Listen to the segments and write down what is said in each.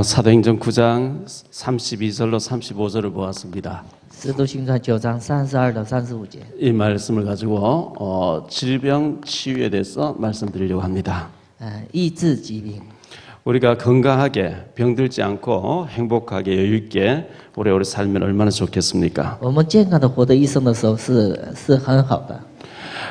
사도행전 9장 32절로 35절을 보았습니다. 使徒行传9章32到35节。 이 말씀을 가지고 질병 치유에 대해서 말씀드리려고 합니다. 医治疾病。 우리가 건강하게 병들지 않고 행복하게 여유 있게 오래오래 살면 얼마나 좋겠습니까? 我们健康的活得一生的时候是很好的。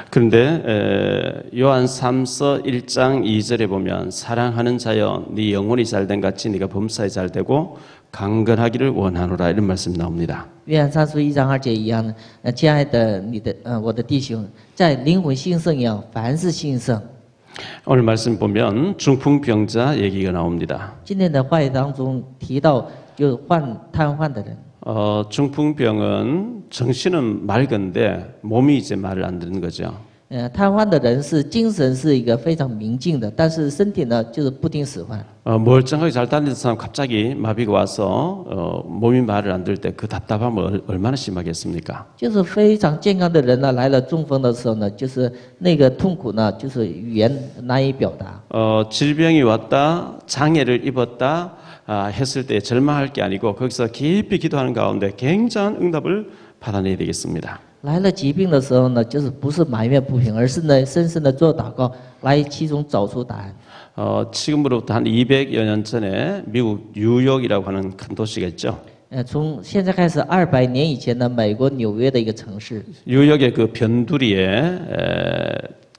그런데 요한 3서 1장 2절에 보면 사랑하는 자여 네 영혼이 잘된 같이 네가 범사에 잘되고 강건하기를 원하노라 이런 말씀이 나옵니다. 约翰3书1章2节一样的，亲爱的我的弟兄，在灵魂兴盛一样，凡事兴盛。 오늘 말씀 보면 중풍병자 얘기가 나옵니다. 今天的话语当中提到，就瘫痪的人。 중풍병은 정신은 맑은데 몸이 이제 말을 안 듣는 거죠. 瘫痪的人是精神是一个非常明净的，但是身体呢就是不听使唤。 멀쩡하게 잘 다니는 사람 갑자기 마비가 와서 몸이 말을 안 들을 때 그 답답함을 얼마나 심하겠습니까? 就是非常健康的人呢，来了中风的时候呢，就是那个痛苦呢，就是语言难以表达。 질병이 왔다, 장애를 입었다 했을 때 절망할 게 아니고 거기서 깊이 기도하는 가운데 굉장한 응답을 받아내야 되겠습니다. 来了疾病的时候呢，就是不是埋怨不平，而是呢深深的做祷告，来其中找出答案。 지금으로부터 한 200여 년 전에 미국 뉴욕이라고 하는 큰 도시가 있죠. 从现在开始200年以前呢，美国纽约的一个城市， 뉴욕의 그 변두리에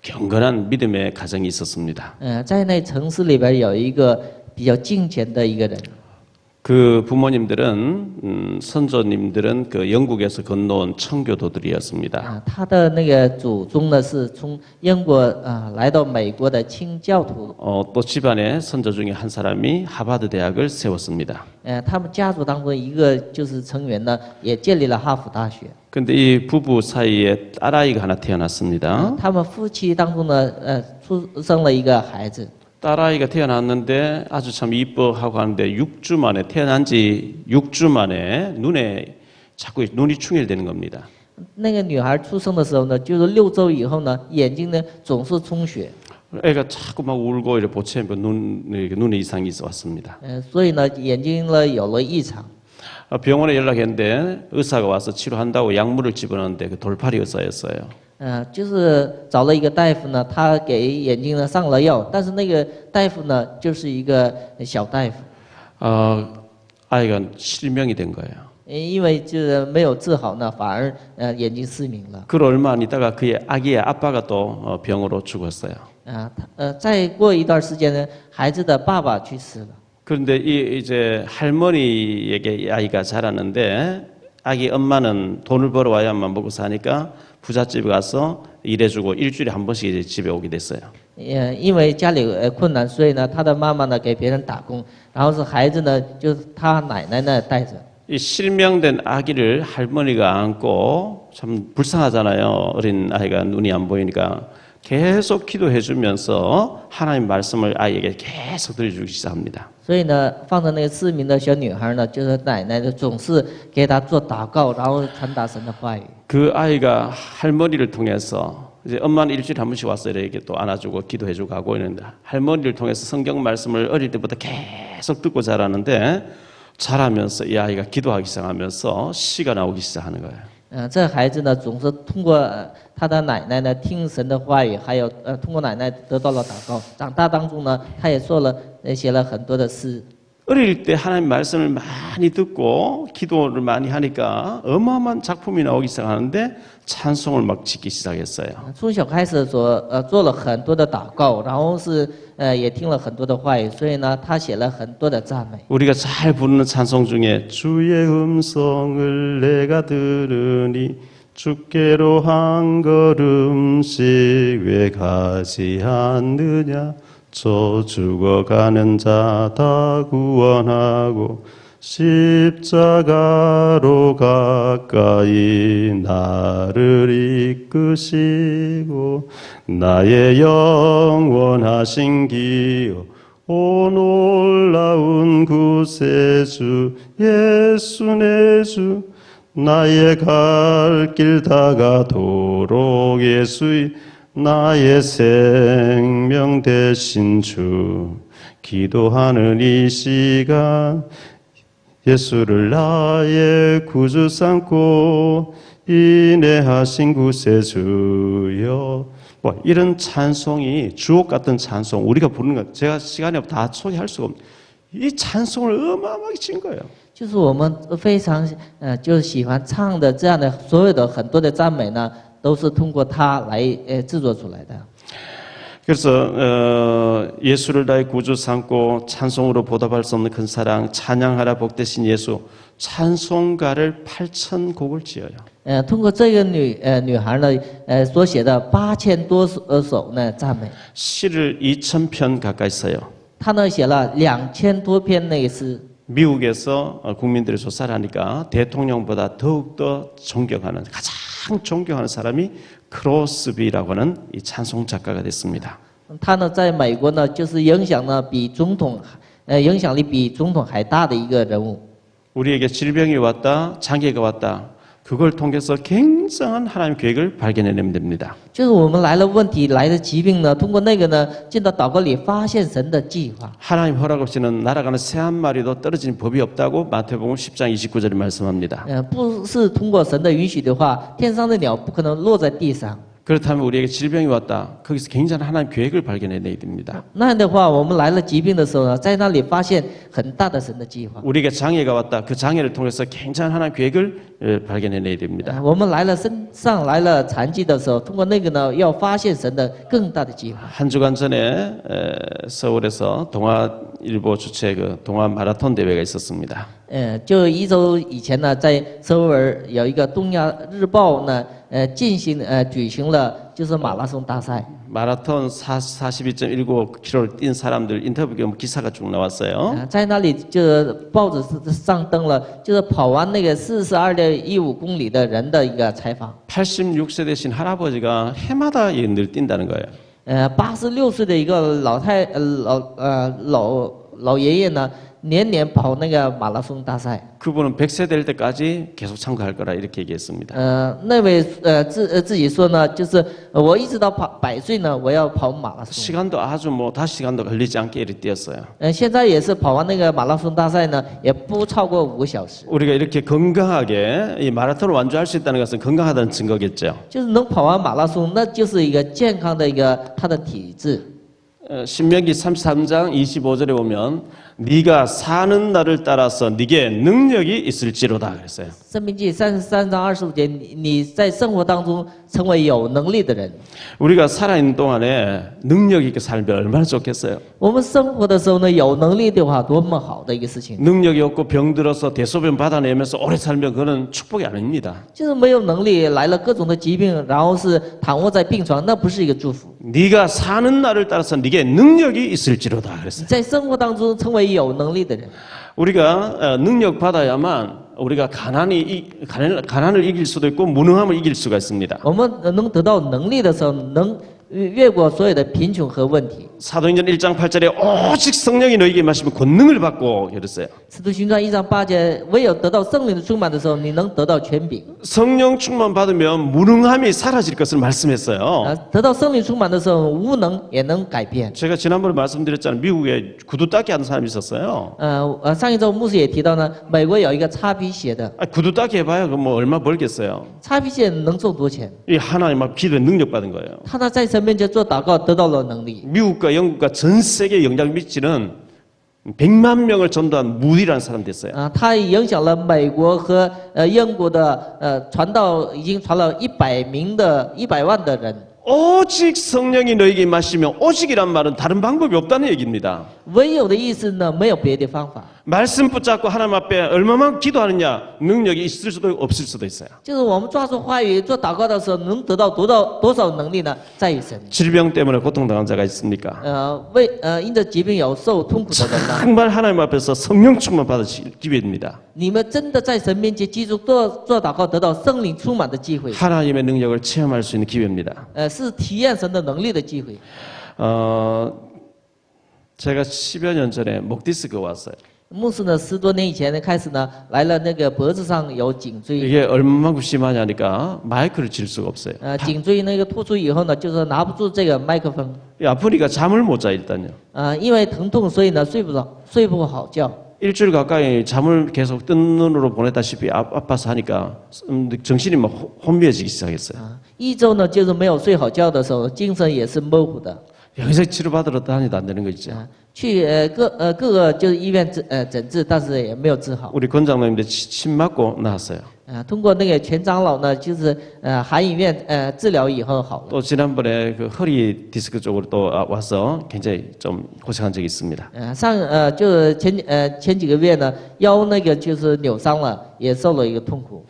경건한 믿음의 가정이 있었습니다. 在那城市里边有一个比较敬虔的一个人。 그 부모님들은 선조님들은 그 영국에서 건너온 청교도들이었습니다. 他的那个祖宗呢是从英国来到美国的清教徒。 또 집안의 선조 중에 한 사람이 하버드 대학을 세웠습니다. 他们家族当中一个就是成员呢，也建立了哈佛大学。 근데 이 부부 사이에 딸아이가 하나 태어났습니다. 他们夫妻当中呢，出生了一个孩子。 딸아이가 태어났는데 아주 참 이뻐하고 하는데 6주 만에 태어난 지 6주 만에 자꾸 눈이 충혈되는 겁니다. 那个女孩出生的时候呢，就是6周以后呢，眼睛呢总是充血。 애가 자꾸 막 울고 이렇게 보채면 눈에 이상이 왔습니다. 所以呢，眼睛呢有了异常。 병원에 연락했는데 의사가 와서 치료한다고 약물을 집어넣는데 그 돌팔이 의사였어요. 就是找了一个大夫呢，他给眼睛呢上了药，但是那个大夫呢就是一个小大夫。 아이가 실명이 된 거예요. 因为就是没有治好呢，反而眼睛失明了。 그 얼마 안 있다가 그의 아기의 아빠가 또 병으로 죽었어요. 再过一段时间呢，孩子的爸爸去世了。 그런데 이제 할머니에게 이 아이가 자랐는데 아기 엄마는 돈을 벌어와야만 먹고 사니까 부잣집에 가서 일해주고 일주일에 한 번씩 이제 집에 오게 됐어요. 因为家里困难，所以呢，他的妈妈呢给别人打工，然后是孩子呢，就是他奶奶呢带着。 이 실명된 아기를 할머니가 안고 참 불쌍하잖아요. 어린 아이가 눈이 안 보이니까 계속 기도해 주면서 하나님 말씀을 아이에게 계속 들려주기 시작합니다. 所以呢，放着那个失明的小女孩呢，就是奶奶呢总是给她做祷告，然后传达神的话语。 그 아이가 할머니를 통해서 이제 엄마는 일주일에 한 번씩 와서 이렇게 또 안아주고 기도해주고 하고 있는데 할머니를 통해서 성경 말씀을 어릴 때부터 계속 듣고 자라는데 자라면서 이 아이가 기도하기 시작하면서 시가 나오기 시작하는 거예요. 这孩子呢，总是通过他的奶奶呢听神的话语，还有通过奶奶得到了祷告。长大当中呢，他也写了很多的诗。 어릴 때 하나님 말씀을 많이 듣고 기도를 많이 하니까 어마어마한 작품이 나오기 시작하는데 찬송을 막 짓기 시작했어요. 从小开始做了很多的祷告，然后是也听了很多的话语，所以呢，他写了很多的赞美。 우리가 잘 부르는 찬송 중에 주의 음성을 내가 들으니 주께로 한 걸음씩 왜 가지 않느냐 저 죽어가는 자 다 구원하고 십자가로 가까이 나를 이끄시고 나의 영원하신 기여 오 놀라운 구세주 예수 내 주 나의 갈 길 다가도록 예수의 나의 생명 되신 주 기도하는 이 시간 예수를 나의 구주 삼고 인내하신 구세주여. 뭐 이런 찬송이 주옥 같은 찬송 우리가 부르는 것 제가 시간이 없어 다 소개할 수가 없는 이 찬송을 어마어마하게 친 거예요. 就是我们非常就是喜欢唱的这样的所有的很多的赞美呢，都是通过他来制作出来的。 그래서 예수를 나의 구주 삼고 찬송으로 보답할 수 없는 큰 사랑 찬양하라 복되신 예수 찬송가를 8,000곡을 지어요. 通过这个女孩呢，所写的8000多首呢赞美， 시를 2,000편 가까이 써요. 她呢写了2000多篇那个诗。 미국에서 국민들이 조사를 하니까 대통령보다 더욱더 존경하는 가장 존경하는 사람이 크로스비라고 하는 이 찬송 작가가 됐습니다. 他呢在美国呢就是影响力比总统还大的一个人物。 우리에게 질병이 왔다, 장애가 왔다. 그걸 통해서 굉장한 하나님의 계획을 발견해내면 됩니다. 就是我们来了问题来的疾病呢，通过那个呢进到祷告里发现神的计划。 하나님 허락 없이는 날아가는 새 한 마리도 떨어지는 법이 없다고 마태복음 10장 29절에 말씀합니다. 不是通过神的允许的话，天上的鸟不可能落在地上。 그렇다면 우리에게 질병이 왔다. 거기서 굉장한 하나님 계획을 발견해내야 됩니다. 那样的话，我们来了疾病的时候呢，在那里发现很大的神的计划。 우리에게 장애가 왔다. 그 장애를 통해서 굉장한 하나님 계획을 발견해내야 됩니다. 我们来了身上来了残疾的时候，通过那个呢，要发现神的更大的计划。 한 주간 전에 서울에서 동아일보 주최 그 동아 마라톤 대회가 있었습니다. 就一周以前呢，在首尔有一个东亚日报呢，举行了就是马拉松大赛。 마라톤 42.195km를 뛴 사람들 인터뷰 기사가 쭉 나왔어요. 在那里就报纸上登了，就是跑完那个42.15公里的人的一个采访。 86세 되신 할아버지가 해마다 늘 뛴다는 거예요. 86岁的一个老爷爷呢，年年跑那个马拉松大赛。 그분은 100세 될 때까지 계속 참가할 거라 이렇게 얘기했습니다. 那位自己说呢，就是我一直到100岁呢，我要跑马拉松。 시간도 아주 뭐 다시 시간도 걸리지 않게 이렇게 뛰었어요. 现在也是跑完那个马拉松大赛呢，也不超过5个小时。 우리가 이렇게 건강하게 이 마라톤을 완주할 수 있다는 것은 건강하다는 증거겠죠. 就是能跑完马拉松，那就是一个健康的一个他的体质。 신명기 33장 25절에 보면 네가 사는 날을 따라서 네게 능력이 있을지로다 그랬어요. 申命记33章25节，你在生活当中成为有能力的人。 우리가 살아있는 동안에 능력 있게 살면 얼마나 좋겠어요. 我们生活的时候呢，有能力的话，多么好的一个事情。 능력이 없고 병들어서 대소변 받아내면서 오래 살면 그거는 축복이 아닙니다. 就是没有能力来了各种的疾病，然后是躺卧在病床，那不是一个祝福。 네가 사는 날을 따라서 네게 능력이 있을지로다 你 그랬어요. 在生活当中成为有能力的人。 우리가 능력 받아야만 우리가 가난을 이길 수도 있고 무능함을 이길 수가 있습니다. 我们能得到能力的时候，能越过所有的贫穷和问题。 사도행전 1장 8절에 오직 성령이 너에게 마시면 권능을 받고 그랬어요. 使徒行传1章8节，唯有得到圣灵的充满的时候，你能得到权柄。 성령 충만 받으면 무능함이 사라질 것을 말씀했어요. 得到圣灵充满的时候，无能也能改变。 제가 지난번에 말씀드렸잖아요. 미국에 구두 닦기 하는 사람이 있었어요. 上一周牧师也提到呢，美国有一个擦皮鞋的， 구두 닦기 해봐야 그 뭐 얼마 벌겠어요. 擦皮鞋能挣多钱？ 이 하나님 앞 기도에 능력 받은 거예요. 他呢在神面前做祷告，得到了能力。 미국과 영국과 전 세계에 영향을 미치는 100만 명을 전도한 무디라는 사람 됐어요. 他影响了美国和英国的传道，已经传了100万的人。 오직 성령이 너에게 마시면 오직이란 말은 다른 방법이 없다는 얘기입니다. 唯有的意思呢，没有别的方法。 말씀 붙잡고 하나님 앞에 얼마만 기도하느냐 능력이 있을 수도 없을 수도 있어요. 就是我们抓住话语做祷告的时候，能得到多少能力呢？在于神。 질병 때문에 고통당한 자가 있습니까? 因着疾病有受痛苦的人呢， 정말 하나님 앞에서 성령 충만 받으실 기회입니다. 你们真的在神面前记住做祷告，得到圣灵充满的机会， 하나님의 능력을 체험할 수 있는 기회입니다. 是体验神的能力的机会。 제가 10여 년 전에 목디스크 왔어요. 牧师呢，10多年以前呢开始呢，来了那个脖子上有颈椎， 이게 얼마만큼 심하냐니까 마이크를 질 수가 없어요. 颈椎那个突出以后呢，就是拿不住这个麦克风， 아프니까 잠을 못 자 일단요. 因为疼痛，所以呢睡不好觉。 일주일 가까이 잠을 계속 뜬 눈으로 보냈다시피 아파서 하니까 정신이 막 혼미해지기 시작했어요. 1周呢，就是没有睡好觉的时候，精神也是模糊的。 여기서 치료받으러 다니도 안 되는 거 있죠. 去各个就是医院诊治，但是也没有治好。 우리 권장로님들 침 맞고 나왔어요. 通过那个全长老呢，就是韩医院治疗以后好了。 또 지난번에 그 허리 디스크 쪽으로 또 와서 굉장히 좀 고생한 적이 있습니다. 就是前几个月呢，腰那个就是扭伤了，也受了一个痛苦。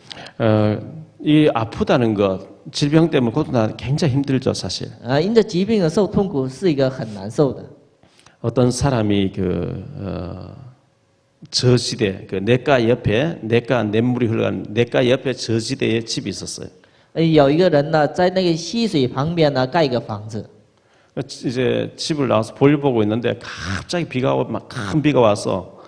이 아프다는 것, 질병 때문에 고통하는 굉장히 힘들죠, 사실. 因着疾病而受痛苦是一个很难受的。 어떤 사람이 저지대, 그 내과 옆에 내과 냇물이 흘러가는 내과 옆에 저지대에 집이 있었어요. 有一个人呢，在那个溪水旁边呢盖一个房子。 이제 집을 나와서 볼일 보고 있는데 갑자기 비가 막 큰 비가 와서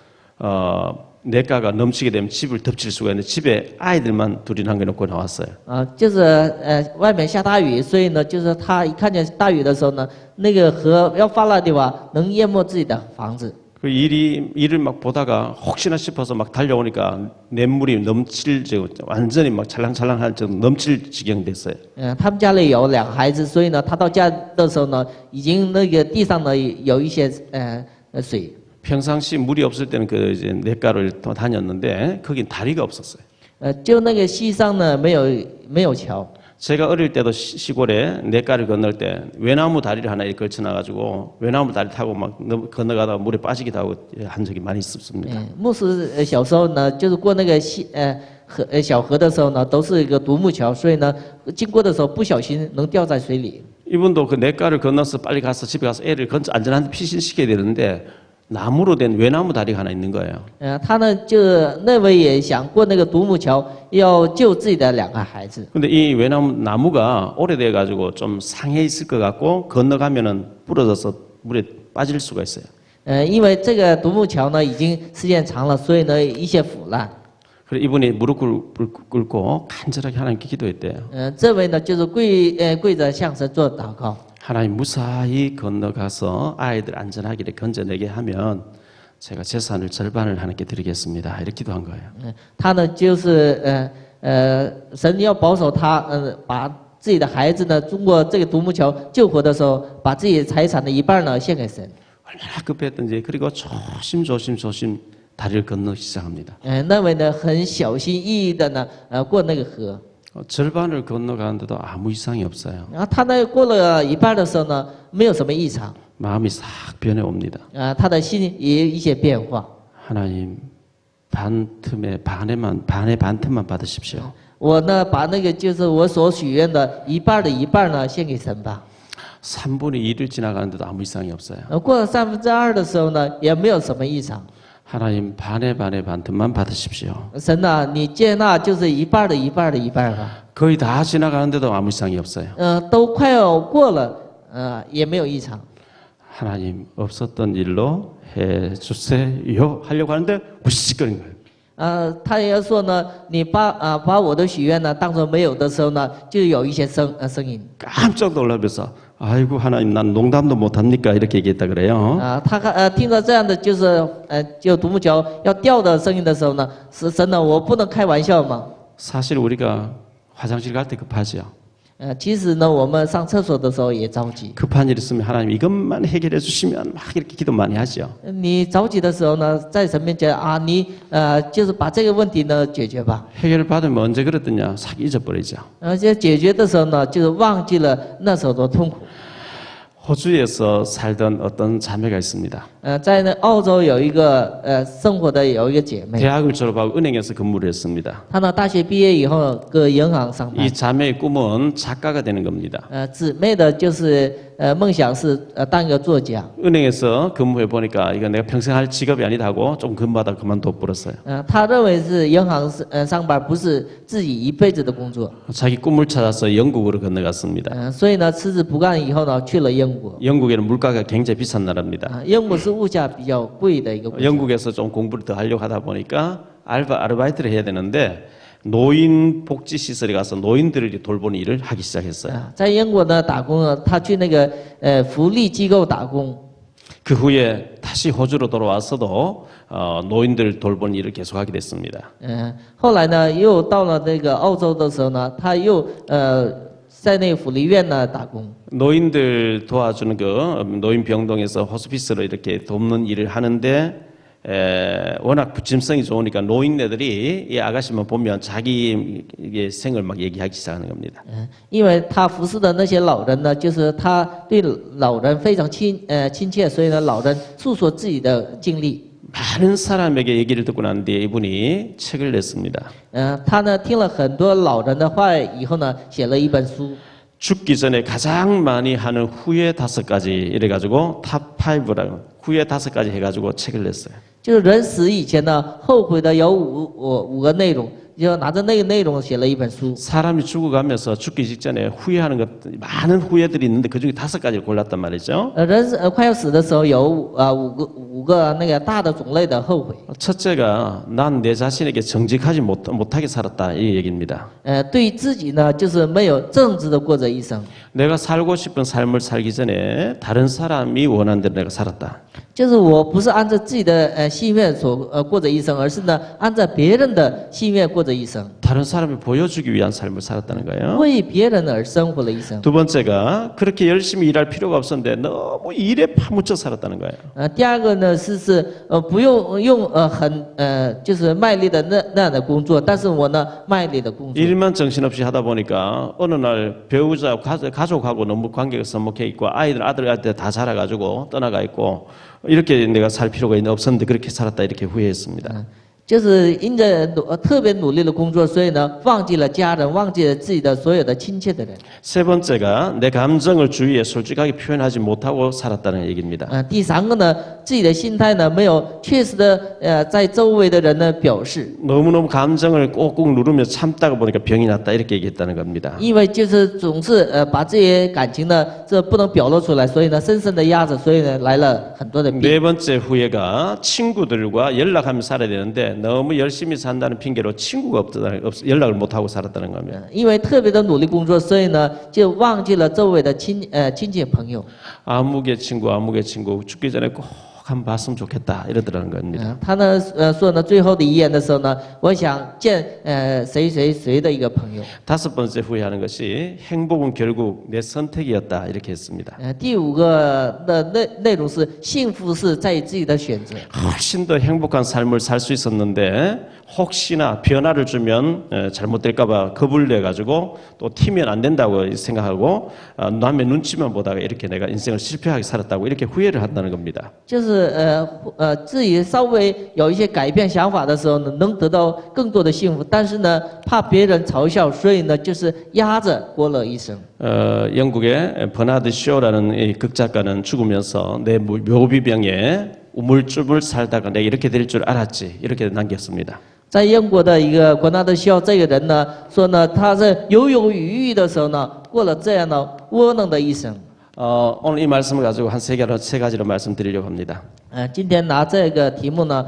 내과가 넘치게 되면 집을 덮칠 수가 있는데 집에 아이들만 둘이 남겨놓고 나왔어요. 就是外面下大雨，所以呢，就是他一看见大雨的时候呢，那个河要泛滥的话，能淹没自己的房子。 그 일을 막 보다가 혹시나 싶어서 막 달려오니까 냇물이 넘칠 완전히 막 찰랑찰랑할 정도 넘칠 지경 됐어요. 他们家里有2个孩子，所以呢，他到家的时候呢，已经那个地上呢有一些水。 평상시 물이 없을 때는 그 이제 내과를 또 다녔는데 거긴 다리가 없었어요. 就那个溪上呢没有桥。 제가 어릴 때도 시골에 내과를 건널 때 외나무 다리를 하나 이렇게 걸쳐놔가지고 외나무 다리 타고 막 건너가다가 물에 빠지기도 하고 한 적이 많이 있었습니다. 牧师小时候呢，就是过那个小河的时候呢，都是一个独木桥，所以呢，经过的时候不小心能掉在水里。 이분도 그 내과를 건너서 빨리 가서 집에 가서 애를 안전한 데 피신시켜야 되는데 나무로 된 외나무 다리가 하나 있는 거예요. 他呢就那位也想过那个独木桥，要救自己的2个孩子。 근데 이 나무가 오래돼 가지고 좀 상해 있을 것 같고 건너가면은 부러져서 물에 빠질 수가 있어요. 因为这个独木桥呢已经时间长了，所以呢一些腐烂。 그래 이분이 무릎 꿇고 간절하게 하나님께 기도했대요. 这位呢就是跪着向神做祷告。 하나님 무사히 건너가서 아이들 안전하게 건져내게 하면 제가 재산을 절반을 하나님께 드리겠습니다. 이렇게 기도한 거예요. 他呢就是神要保守他，把自己的孩子呢通过这个独木桥救活的时候，把自己财产的1半呢献给神。 얼마나 급했던지 그리고 조심 다리를 건너기 시작합니다. 那位呢很小心翼翼的呢过那个河。 절반을 건너가는데도 아무 이상이 없어요. 然后他呢过了1半的时候呢，没有什么异常。 마음이 싹 변해 옵니다. 他的心也有一些变化。 하나님 반의 반틈만 받으십시오. 我呢把那个就是我所许愿的1半的1半呢献给神吧。 3분의 1을 지나가는데도 아무 이상이 없어요. 过了2/3的时候呢，也没有什么异常。 하나님 반의 반틈만 받으십시오. 神啊，你接纳就是1半的1半的1半吧。 거의 다 지나가는데도 아무 이상이 없어요. 都快要过了，也没有异常。 하나님 없었던 일로 해주세요 하려고 하는데 무시거리는 거예요. 他也说呢，你把我的许愿呢当作没有的时候呢，就有一些声音。 깜짝 놀라면서 아이고 하나님 난 농담도 못합니까 이렇게 얘기했다 그래요. 他听到这样的就独木桥要掉的声音的时候呢，神呢，我不能开玩笑嘛。 사실 우리가 화장실 갈 때 급하죠. 其实呢，我们上厕所的时候也着急。 급한 일 있으면 하나님 이것만 해결해 주시면 막 이렇게 기도 많이 하죠. 你着急的时候呢，在神面前你就是把这个问题呢解决吧。 해결을 받으면 언제 그랬더냐 싹 잊어버리죠. 就解决的时候呢，就是忘记了那时候的痛苦。 호주에서 살던 어떤 자매가 있습니다. 在那澳洲有一个生活的有一个姐妹， 대학을 졸업하고 은행에서 근무를 했습니다. 她呢大学毕业以后搁银行上班。 이 자매의 꿈은 작가가 되는 겁니다. 姊妹的就是梦想是当一个作家。 은행에서 근무해 보니까 이거 내가 평생 할 직업이 아니다 하고 좀 근무하다 그만둬 버렸어요. 他认为是银行上班不是自己一辈子的工作， 자기 꿈을 찾아서 영국으로 건너갔습니다. 所以呢辞职不干以后呢去了英国。 영국에는 물가가 굉장히 비싼 나라입니다. 英国是物价比较贵的一个国家。 영국에서 좀 공부를 더 하려고 하다 보니까 아르바이트를 해야 되는데 노인 복지 시설에 가서 노인들을 돌보는 일을 하기 시작했어요. 在英国呢打工呢，他去那个福利机构打工。 그 후에 다시 호주로 돌아와서도 노인들 돌보는 일을 계속하게 됐습니다. 后来呢又到了那个澳洲的时候呢，他又在那个福利院呢打工。 노인들 도와주는 그 노인 병동에서 호스피스로 이렇게 돕는 일을 하는데 워낙 부침성이 좋으니까 노인네들이 이 아가씨만 보면 자기 생을 막 얘기하기 시작하는 겁니다. 因为他服侍的那些老人呢，就是他对老人非常亲切，所以呢，老人诉说自己的经历。 많은 사람에게 얘기를 듣고 난 뒤에 이분이 책을 냈습니다. 他呢听了很多老人的话以后呢，写了一本书。 죽기 전에 가장 많이 하는 후회 5가지 이래가지고 탑 5라고 후회 5가지 해가지고 책을 냈어요. 就是人死以前呢，后悔的有五个内容，就拿着那个内容写了一本书。 사람이 죽어가면서 죽기 직전에 후회하는 것 많은 후회들이 있는데 그 중에 5가지를 골랐단 말이죠. 人快要死的时候有五个那个大的种类的后悔。 첫째가 난 내 자신에게 정직하지 못하게 살았다 이 얘기입니다. 对自己呢，就是没有正直的过这一生。 내가 살고 싶은 삶을 살기 전에 다른 사람이 원하는 대로 내가 살았다. 就是我不是按照自己的心愿所过这一生，而是呢按照别人的心愿过这一生， 다른 사람이 보여주기 위한 삶을 살았다는 거예요. 为别人而生活了一生。 두 번째가 그렇게 열심히 일할 필요가 없었는데 너무 일에 파묻혀 살았다는 거예요. 第二个呢是不用很就是卖力的那样的工作，但是我呢卖力的工作。 일만 정신없이 하다 보니까 어느 날 배우자 가족하고 너무 관계가 서먹해 있고 아들한테 다 자라가지고 떠나가 있고 이렇게 내가 살 필요가 없었는데 그렇게 살았다 이렇게 후회했습니다. 就是因着特别努力的工作，所以呢忘记了家人，忘记了自己的所有的亲切的人。 세 번째가 내 감정을 주위에 솔직하게 표현하지 못하고 살았다는 얘기입니다. 第三个呢，自己的心态呢没有确实的在周围的人呢表示。 너무너무 감정을 꾹꾹 누르며 참다가 보니까 병이 났다 이렇게 얘기했다는 겁니다. 因为就是总是把这些感情呢，这不能表露出来，所以呢深深的压着，所以呢来了很多的病。 네 번째 후회가 친구들과 연락하며 살아야 되는데 너무 열심히 산다는 핑계로 친구가 연락을 못하고 살았다는 겁니다. 因为特别的努力工作，所以呢就忘记了周围的亲戚朋友。 아무개 친구 죽기 전에 꼭 한번 봤으면 좋겠다 이러더라는 겁니다. 他呢说呢最后的遗言的时候呢，我想见谁的一个朋友。 다섯 번째 후회하는 것이 행복은 결국 내 선택이었다 이렇게 했습니다. 第五个的内容是幸福是在于自己的选择。 훨씬 더 행복한 삶을 살 수 있었는데 혹시나 변화를 주면 잘못될까봐 겁을 내가지고 또 튀면 안 된다고 생각하고 남의 눈치만 보다가 이렇게 내가 인생을 실패하게 살았다고 이렇게 후회를 한다는 겁니다. 就是自己稍微有一些改变想法的时候呢，能得到更多的幸福，但是呢怕别人嘲笑，所以呢就是压着过了一生。 영국의 버나드 쇼라는 이 극작가는 죽으면서 내 묘비병에 우물쭈물 살다가 내가 이렇게 될 줄 알았지 이렇게 남겼습니다. 在英国的一个伯纳德肖这个人呢，说呢他在犹犹豫豫的时候呢，过了这样的窝囊的一生。 오늘 이 말씀을 가지고 한 세 가지로 말씀드리려고 합니다. 今天拿这个题目呢，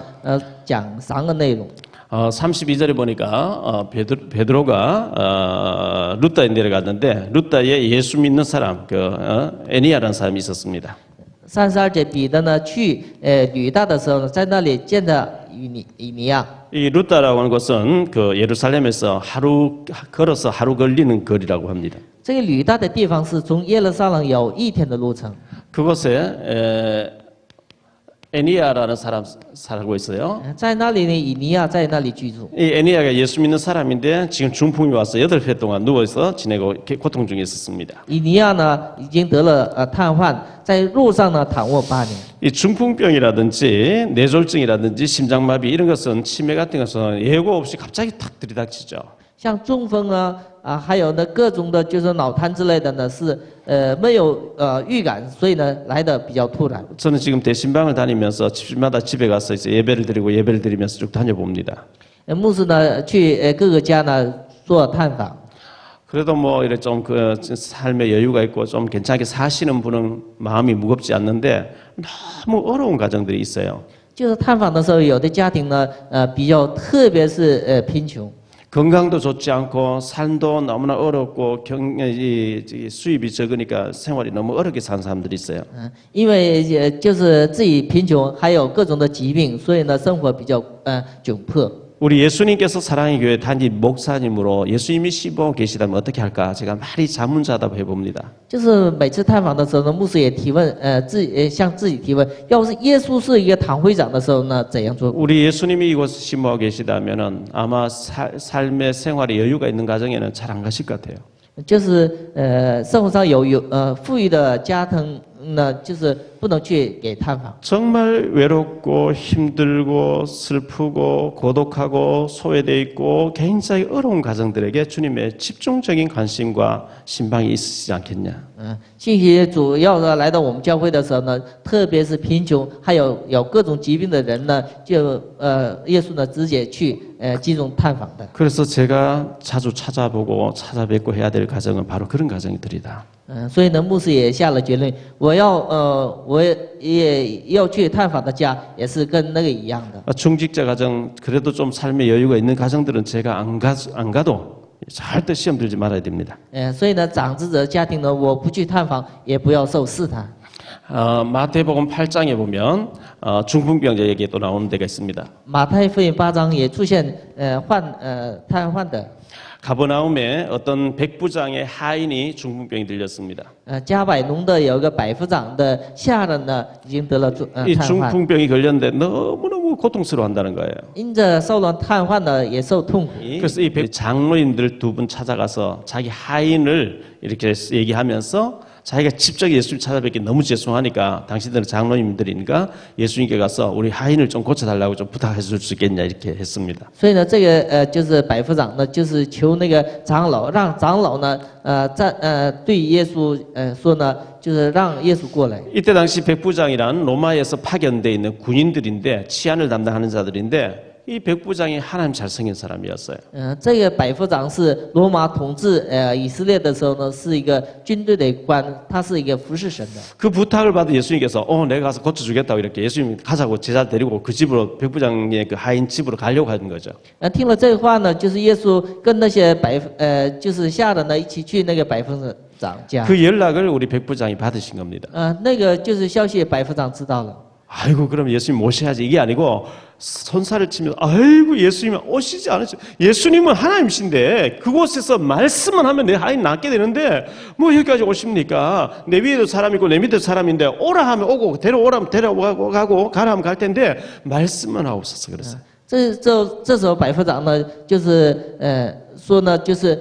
讲3个内容。 32절에 보니까 베드로가 루다에 내려갔는데 루다에 예수 믿는 사람 애니아라는 사람이 있었습니다. 32节，彼得呢去吕大的时候呢，在那里见到以尼亚。 이 루다라고 하는 것은 그 예루살렘에서 걸어서 하루 걸리는 거리라고 합니다. 这个吕大的地方是从耶路撒冷有1天的路程。 그곳에 애니아라는 사람 살고 있어요. 在那里呢，以尼亚在那里居住。 이 애니아가 예수 믿는 사람인데 지금 중풍이 와서 8회 동안 누워서 지내고 고통 중에 있었습니다. 以尼亚呢已经得了瘫痪，在路上呢躺卧8年。 이 중풍병이라든지 뇌졸중이라든지 심장마비 이런 것은 치매 같은 것은 예고 없이 갑자기 탁 들이닥치죠. 像中风还有呢各种的就是脑瘫之类的呢是没有预感，所以呢来的比较突然。 저는 지금 대신방을 다니면서 집마다 집에 가서 이제 예배를 드리고 예배를 드리면서 쭉 다녀봅니다. 牧师呢去各个家呢做探访。 그래도 뭐 이래 좀 그 삶의 여유가 있고 좀 괜찮게 사시는 분은 마음이 무겁지 않는데 너무 어려운 가정들이 있어요. 就是探访的时候，有的家庭呢比较特别是贫穷。 건강도 좋지 않고 삶도 너무나 어렵고 수입이 적으니까 생활이 너무 어렵게 사는 사람들이 있어요. 因为就是自己贫穷，还有各种的疾病，所以呢生活比较窘迫。 우리 예수님께서 사랑의 교회 단임 목사님으로 예수님이 씹어 계시다면 어떻게 할까? 제가 많이 자문자답 해봅니다. 就是每次探访的时候呢，牧师也提问，向自己提问，要是耶稣是一个堂会长的时候呢，怎样做？ 우리 예수님이 이곳에 심어 계시다면은 아마 삶의 생활에 여유가 있는 가정에는 잘 안 가실 것 같아요. 就是生活上有富裕的家庭呢，就是不能去给探访。 정말 외롭고 힘들고 슬프고 고독하고 소외되어 있고 굉장히 어려운 가정들에게 주님의 집중적인 관심과 신방이 있으시지 않겠냐. 信息主要的来到我们教会的时候呢，特别是贫穷还有各种疾病的人呢，就耶稣呢直接去集中探访的。 그래서 제가 자주 찾아보고 찾아뵙고 해야 될 가정은 바로 그런 가정들이다. 所以呢，牧师也下了结论，我也要去探访的家，也是跟那个一样的。 중직자 가정 그래도 좀 삶의 여유가 있는 가정들은 제가 안 가도 절대 시험 들지 말아야 됩니다. 所以呢，长子者家庭呢，我不去探访，也不要受试探。 마태복음 8장에 보면 중풍병자 얘기 또 나오는 데가 있습니다. 马太福音8章也出现瘫痪的。 가버나움에 어떤 백부장의 하인이 중풍병이 들렸습니다. 加百农的有一个百夫长的下人呢，已经得了이 瘫痪， 중풍병이 걸렸는데 너무너무 고통스러워한다는 거예요. 因着受了瘫痪呢，也受痛苦。 그래서 이 장로인들 두 분 찾아가서 자기 하인을 이렇게 얘기하면서 자기가 직접 예수님 찾아뵙기 너무 죄송하니까 당신들은 장로님들이니까 예수님께 가서 우리 하인을 좀 고쳐달라고 좀 부탁해 줄 수 있겠냐 이렇게 했습니다. 所以呢，这个就是百夫长呢，就是求那个长老，让长老呢，对耶稣说呢，就是让耶稣过来。 이때 당시 백부장이란 로마에서 파견돼 있는 군인들인데 치안을 담당하는 자들인데 이 백부장이 하나님 잘 생긴 사람이었어요. 这个百夫长是罗马统治以色列的时候呢，是一个军队的官，他是一个服侍神的。 그 부탁을 받은 예수님께서 내가 가서 고쳐주겠다고 이렇게 예수님 가자고 제자 데리고 그 집으로 백부장의 그 하인 집으로 가려고 하는 거죠. 听了这个话呢，就是耶稣跟那些就是下人呢一起去那个百夫长家。 그 연락을 우리 백부장이 받으신 겁니다. 那个就是消息，百夫长知道了。 아이고 그럼 예수님 모셔야지 이게 아니고 손살을 치면서 아이고 예수님은 오시지 않으시 예수님은 하나님이신데 그곳에서 말씀만 하면 내 하인 낫게 되는데 뭐 여기까지 오십니까? 내 위에도 사람 있고 내 밑에도 사람인데 오라 하면 오고 데려오라면 데려가고 가라 하면 갈 텐데 말씀만 하옵소서 그랬어요. 这时候百夫长呢，就是说呢，就是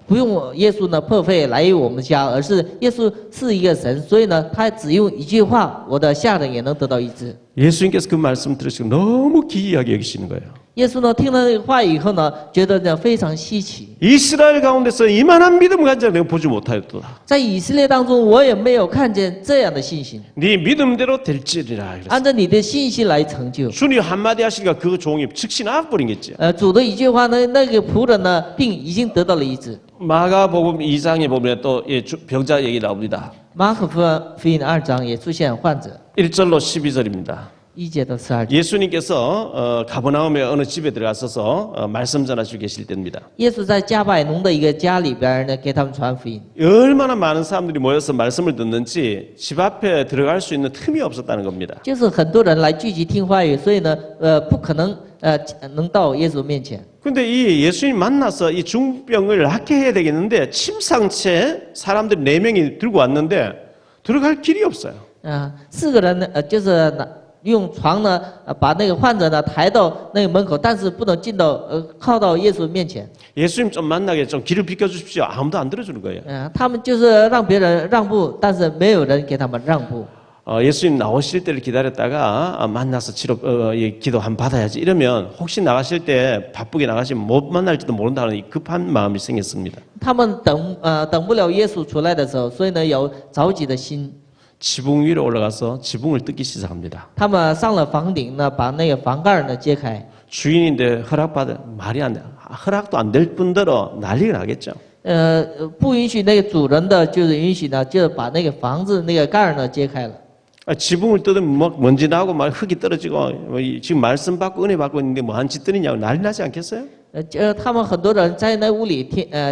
不用耶稣呢破费来我们家，而是耶稣是一个神，所以呢，他只用一句话，我的下人也能得到医治。 예수님께서 그 말씀 들으시고 너무 기이하게 여기시는 거예요. 耶稣呢听了这个话以后呢，觉得呢非常稀奇。 이스라엘 가운데서 이만한 믿음을 가진 자 내가 보지 못하였도다. 在以色列当中，我也没有看见这样的信心。 네 믿음대로 될지리라. 按照你的信心来成就。 주님 한마디 하시니까 그 종이 즉시 나아버리겠지. 主的一句话呢，那个仆人呢病已经得到了医治。 마가복음 2장에 보면 또 병자 얘기 나옵니다. 马可福音2章也出现患者， 1절로 12절입니다. 1节到12节。 예수님께서 가버나움의 어느 집에 들어가셔서 말씀 전하시고 계실 때입니다. 耶稣在加百农的一个家里边呢，给他们传福音。 얼마나 많은 사람들이 모여서 말씀을 듣는지 집 앞에 들어갈 수 있는 틈이 없었다는 겁니다. 就是很多人来聚集听话语，所以呢，不可能能到耶稣面前。 근데 이 예수님 만나서 이 중병을 낫게 해야 되겠는데 침상채 사람들 4명이 들고 왔는데 들어갈 길이 없어요. 4个人呢，就是用床呢，把那个患者呢抬到那个门口，但是不能进到靠到耶稣面前。 예수님 좀 만나게 좀 길을 비켜주십시오. 아무도 안 들어주는 거예요. 他们就是让别人让步，但是没有人给他们让步。 예수님 나오실 때를 기다렸다가 만나서 기도 한번 받아야지 이러면 혹시 나가실 때 바쁘게 나가시면 못 만날지도 모른다는 이 급한 마음이 생겼습니다. 他们等不了耶稣出来的时候，所以呢有着急的心。 지붕 위로 올라가서 지붕을 뜯기 시작합니다. 他们上了房顶呢，把那个房盖呢揭开。 주인인데 허락받은 말이 안 돼. 허락도 안 될 뿐더러 난리가 나겠죠. 不允许那个主人的，就是允许呢，就把那个房子那个盖儿呢揭开了。 지붕을 뜯으면 막 먼지 나고 막 흙이 떨어지고 지금 말씀 받고 은혜 받고 있는데 뭐 한 짓들이냐고 난리 나지 않겠어요? 他们很多人在那屋里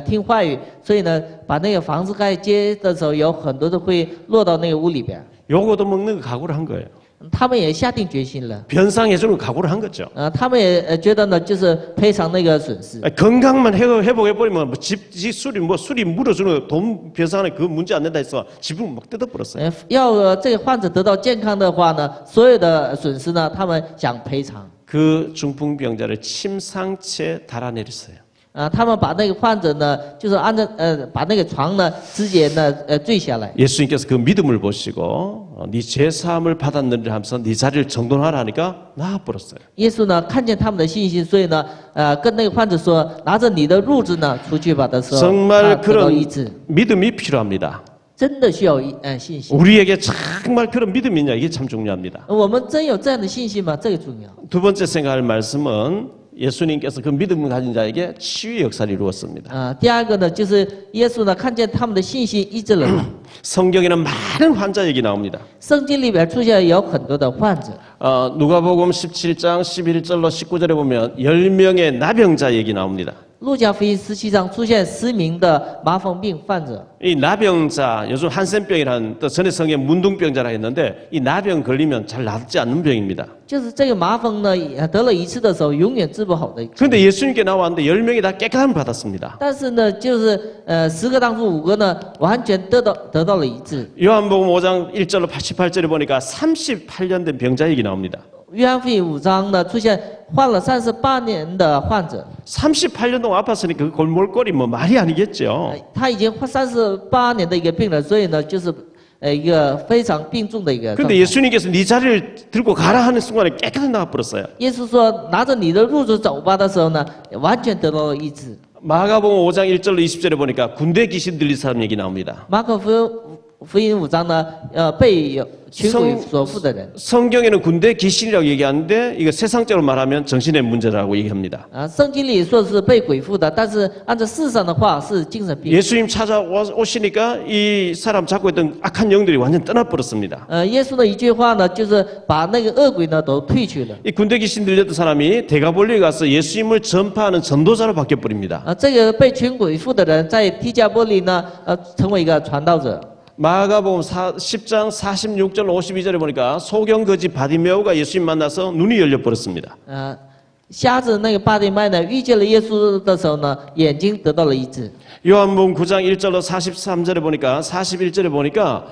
听话语，所以呢，把那个房子盖揭的时候，有很多都会落到那个屋里边。 요거도 먹는 거 각오를 한 거예요. 他们也下定决心了。 변상해주는 각오를 한 거죠. 他们也觉得呢，就是赔偿那个损失。 건강만 회복해버리면 뭐 집 수리 물어주는 돈 변상하는 그 문제 안 된다 해서 집을 막 뜯어버렸어요. 要这个患者得到健康的话呢，所有的损失呢，他们想赔偿。 그 중풍병자를 침상채 달아내렸어요. 他们把那个患者呢，就是按照把那个床呢，直接呢坠下来。 예수님께서 그 믿음을 보시고 네 죄사함을 받았느니라 하면서 네 자리를 정돈하라 하니까 나아버렸어요. 耶稣呢看见他们的信心，所以呢，跟那个患者说，拿着你的褥子呢出去吧的时候， 정말 他得到医 그런 治。 믿음이 필요합니다. 真的需要信心。 우리에게 정말 그런 믿음이 있냐 이게 참 중요합니다. 我们真有这样的信心吗？这个重要。 두 번째 생각할 말씀은 예수님께서 그 믿음을 가진 자에게 치유의 역사를 이루었습니다. 第二个呢，就是耶稣呢看见他们的信心医治了人。 성경에는 많은 환자 얘기 나옵니다. 圣经里边出现有很多的患者。 누가복음 17장 11절로 19절에 보면 10명의 나병자 얘기 나옵니다. 路加福音17章出现10名的麻风病患者。 이 나병자, 요즘 한센병이라는 또 전에 성에 문둥병자라 했는데 이 나병 걸리면 잘 낫지 않는 병입니다. 就是这个麻风呢，得了一次的时候永远治不好的。 그런데 예수님께 나왔는데 10명이 다 깨끗함을 받았습니다. 但是呢，就是10个当中5个呢，完全得到了医治。 요한복음 5장 1절로 88절에 보니까 38년 된 병자 얘기 나옵니다. 约翰福音5章呢，出现患了38年的患者。 38년 동안 아팠으니까 그 골몰골이 뭐 말이 아니겠죠. 他已经患38年的一个病了，所以呢，就是一个非常病重的一个状 그런데 态。 예수님께서 네 자리를 들고 가라 하는 순간에 깨끗하게 나와버렸어요. 耶稣说：“拿着你的褥子走吧”的时候呢，完全得到了医治。 마가복음 5장 1절로 20절에 보니까 군대 귀신 들린 사람 얘기 나옵니다. 马可福音5章呢，被群鬼所附的人。 성경에는 군대 귀신이라고 얘기하는데 이거 세상적으로 말하면 정신의 문제라고 얘기합니다. 圣经里说是被鬼附的，但是按照世上的话是精神病。 예수님 찾아오시니까 이 사람 잡고 있던 악한 영들이 완전 떠나버렸습니다. 耶稣的一句话呢，就是把那个恶鬼呢都退去了。 이 군대 귀신 들렸던 사람이 대가볼리에 가서 예수님을 전파하는 전도자로 바뀌어버립니다. 这个被群鬼附的人在提加波利呢，成为一个传道者。 마가복음 10장 46절 52절에 보니까 소경거지 바디메오가 예수님 만나서 눈이 열려버렸습니다. 瞎子那个巴底麦呢，遇见了耶稣的时候呢，眼睛得到了医治。 요한복음 9장 1절로 43절에 보니까 41절에 보니까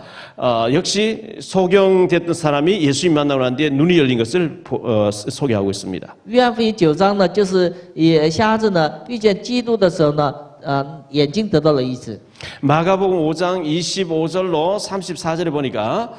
역시 소경됐던 사람이 예수님 만나고 난 뒤에 눈이 열린 것을 소개하고 있습니다. 约翰福音9章呢，就是也瞎子呢遇见基督的时候呢，眼睛得到了医治。 마가복음 5장 25절로 34절에 보니까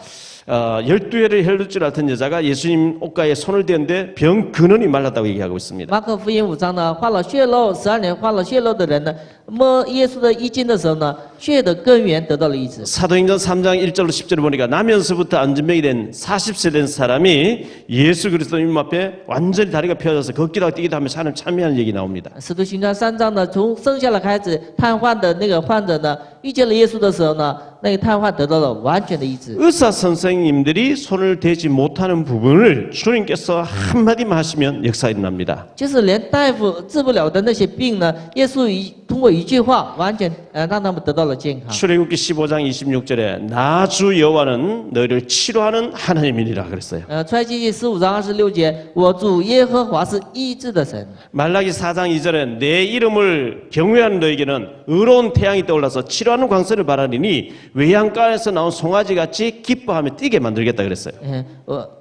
12회를 혈루증 줄 앓던 여자가 예수님 옷가에 손을 대는데 병 근원이 말랐다고 얘기하고 있습니다. 马可福音5章呢，患了血漏12年患了血漏的人呢，摸耶稣的衣襟的时候呢，血的根源得到了医治。 사도행전 3장 1절로 10절에 보니까 나면서부터 안전병이 된 40세 된 사람이 예수 그리스도님 앞에 완전히 다리가 펴져서 걷기도 하고 뛰기도 하며 사는 참여하는 얘기 나옵니다. 使徒行传3章呢，从生下来开始瘫痪的那个患者呢，遇见了耶稣的时候呢，那个瘫痪得到了完全的医治。 의사 선생님들이 손을 대지 못하는 부분을 주님께서 한마디만 하시면 역사 일어납니다. 就是连大夫治不了的那些病呢，耶稣通过一句话，完全让他们得到了健康。 출애굽기 15장 26절에 나 주 여호와는 너희를 치료하는 하나님이니라 그랬어요. 出埃及记15章26节，我主耶和华是医治的神。 말라기 4장 2절에 내 이름을 경외하는 너에게는 의로운 태양이 떠올라서 치료하는 광선을 바라리니 외양간에서 나온 송아지 같이 기뻐하며 뛰게 만들겠다 그랬어요.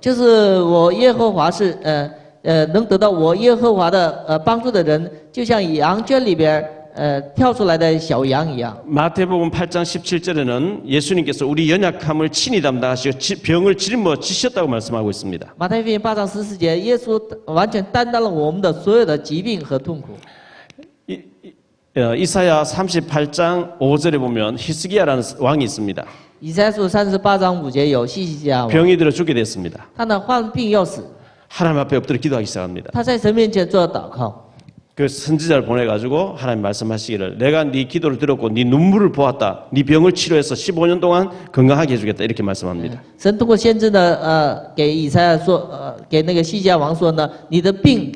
就是我耶和华是能得到我耶和华的帮助的人，就像羊圈里边跳出来的小羊一样。 마태복음 8장 17절에는 예수님께서 우리 연약함을 친히 담당하시고 병을 짊어지셨다고 말씀하고 있습니다. 马太福音8章14节，耶稣完全担当了我们的所有的疾病和痛苦。 이사야 38장 5절에 보면 히스기야라는 왕이 있습니다. 以赛亚书38章5节有希西家王， 병이 들어 죽게 됐습니다. 他呢患病要死， 하나님 앞에 엎드려 기도하기 시작합니다. 他在神面前做祷告。 그 선지자를 보내가지고 하나님 말씀하시기를 내가 네 기도를 들었고 네 눈물을 보았다. 네 병을 치료해서 15년 동안 건강하게 해주겠다. 이렇게 말씀합니다. 神通过先知呢，给以赛亚说，给那个西家王说呢，你的病，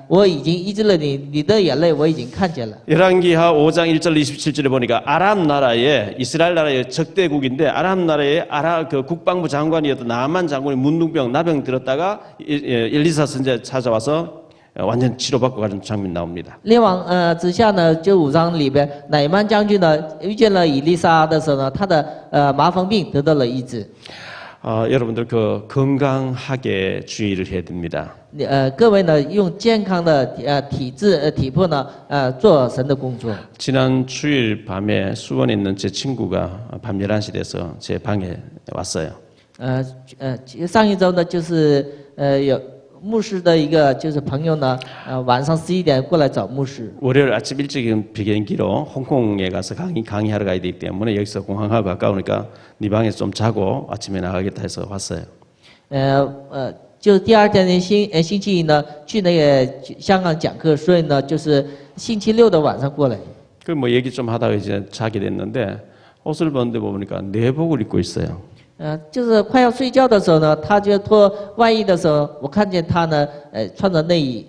我已经医治了你，你的眼泪我已经看见了。 열왕기하 5장 1절 27절에 보니까 아람 나라의 이스라엘 나라의 적대국인데 아람 나라의 그 국방부 장관이었던 나만 장군이 문둥병 나병 들었다가 엘리사 선지자 찾아와서 완전 치료받고 가는 장면 나옵니다. 列王之下呢，就5章里边，乃曼将军呢遇见了以利沙的时候呢，他的麻风病得到了医治。 여러분들 그 건강하게 주의를 해야 됩니다. 各位呢用健康的体质体魄呢做神的工作。 지난 주일 밤에 수원에 있는 제 친구가 밤 11시 돼서 제 방에 왔어요. 上一周呢就是有牧师的一个就是朋友呢，晚上11点过来找牧师。 월요일 아침 일찍 비행기로 홍콩에 가서 강의하러 가야 되기 때문에 여기서 공항하고 가까우니까 네 방에서 좀 자고 아침에 나가겠다 해서 왔어요. 就第二天的星期一呢，去那个香港讲课，所以呢就是星期六的晚上过来。 그 뭐 얘기 좀 하다가 이제 자게 됐는데 옷을 벗는데 보니까 내복을 입고 있어요. 就是快要睡觉的时候呢，他就脱外衣的时候，我看见他呢，穿着内衣。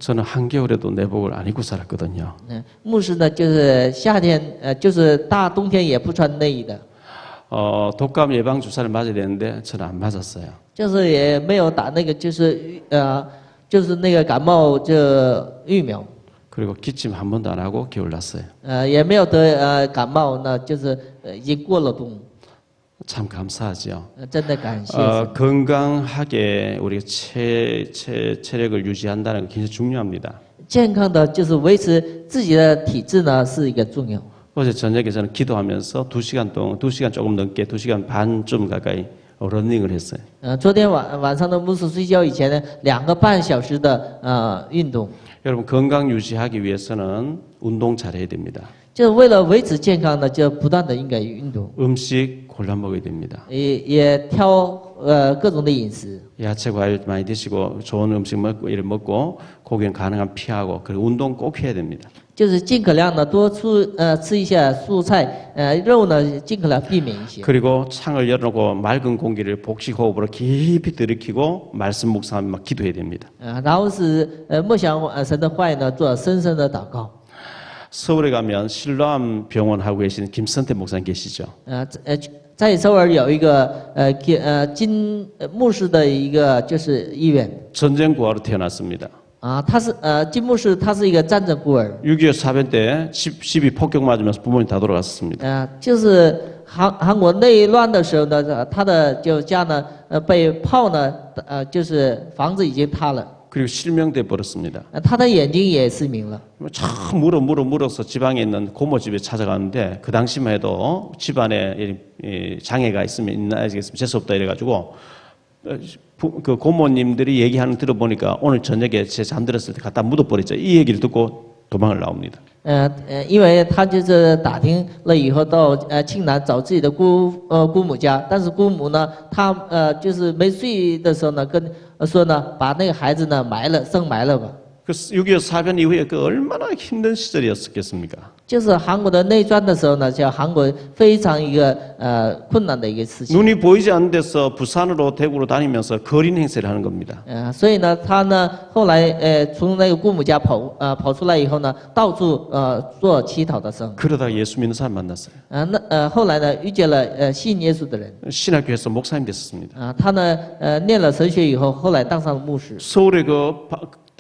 저는 한겨울에도 내복을 안 입고 살았거든요. 牧师呢，就是夏天，就是大冬天也不穿内衣的。 독감 예방 주사를 맞아야 되는데 저는 안 맞았어요. 就是也没有打那个，就是那个感冒疫苗。 그리고 기침 한 번도 안 하고 겨울 났어요. 也没有得感冒呢，就是已经过了冬。 참 감사하죠. 真的感谢。 건강하게 우리가 체력을 유지한다는 게 굉장히 중요합니다. 健康的就是维持自己的体质呢，是一个重要。 어제 저녁에 저는 기도하면서 2시간 동안 2시간 조금 넘게 2시간 반쯤 가까이 러닝을 했어요. 昨天晚上的牧师睡觉以前呢，2个半小时的运动。 여러분 건강 유지하기 위해서는 운동 잘해야 됩니다. 就是为了维持健康呢，就不断的应该运动， 음식 골라 먹어야 됩니다. 也挑各种的饮食。 야채 과일 많이 드시고 좋은 음식 먹고 이를 먹고 고기는 가능한 피하고 그리고 운동 꼭 해야 됩니다. 就是尽可量的多吃一些蔬菜，肉呢尽可量避免一些。 그리고 창을 열어놓고 맑은 공기를 복식 호흡으로 깊이 들이키고 말씀 묵상하며 막 기도해야 됩니다. 然后是默想神的话语呢，做深深的祷告。 서울에 가면 실로암 병원 하고 계시는 김선태 목사님 계시죠? 在首尔有一个金牧师的一个就是医院。 전쟁 구하러 태어났습니다. 他是金牧师，他是一个战争孤儿。 6.25 사변 때 집이 폭격 맞으면서 부모님 다 돌아갔습니다. 就是韩国内乱的时候呢，他的就家呢被炮呢就是房子已经塌了。 그리고 실명돼 버렸습니다. 他的眼睛也失明了。 참 물어서 지방에 있는 고모 집에 찾아가는데 그 당시만 해도 집안에 장애가 있으면 재수 없다 이래가지고 그 고모님들이 얘기하는 들어보니까 오늘 저녁에 제 잠들었을 때 갖다 묻어버렸죠. 이 얘기를 듣고 도망을 나옵니다. 因为他就是打听了以后到庆南找自己的姑母家，但是姑母呢，她就是没睡的时候呢，跟说呢，把那个孩子呢深埋了吧。 그 6.25 사변 이후에 그 얼마나 힘든 시절이었겠습니까? 就是韩国的内战的时候呢，叫韩国非常一个困难的一个事情。 눈이 보이지 않는 데서 부산으로 대구로 다니면서 거린 행세를 하는 겁니다. 所以呢，他呢后来从那个姑母家跑出来以后呢，到处做乞讨的生。 그러다가 예수 믿는 사람 만났어요. 后来呢遇见了信耶稣的人。 신학교에서 목사님 됐었습니다. 他呢念了神学以后，后来当上了牧师。 서울에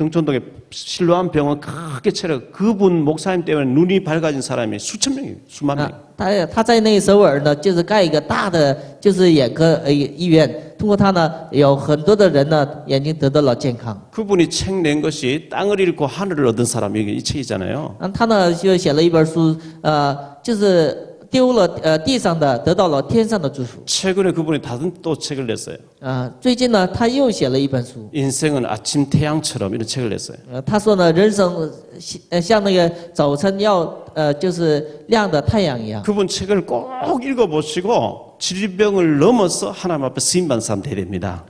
등촌동에 실로암 병원 크게 차려 그분 목사님 때문에 눈이 밝아진 사람이 수천 명이에요. 수만 명. 他在那个首尔呢，就是盖一个大的就是眼科医院，通过他呢，有很多的人呢眼睛得到了健康。 그분이 책 낸 것이 땅을 잃고 하늘을 얻은 사람이 이 책이잖아요. 他呢就写了一本书，就是丢了地上的，得到了天上的祝福。 최근에 그분이 다른 또 책을 냈어요. 最近呢，他又写了一本书。 인생은 아침 태양처럼 이런 책을 냈어요. 他说呢，人生像那个早晨要就是亮的太阳一样。 그분 책을 꼭 읽어보시고 질병을 넘어서 하나님 앞에 쓰임받는 사람 되야 됩니다.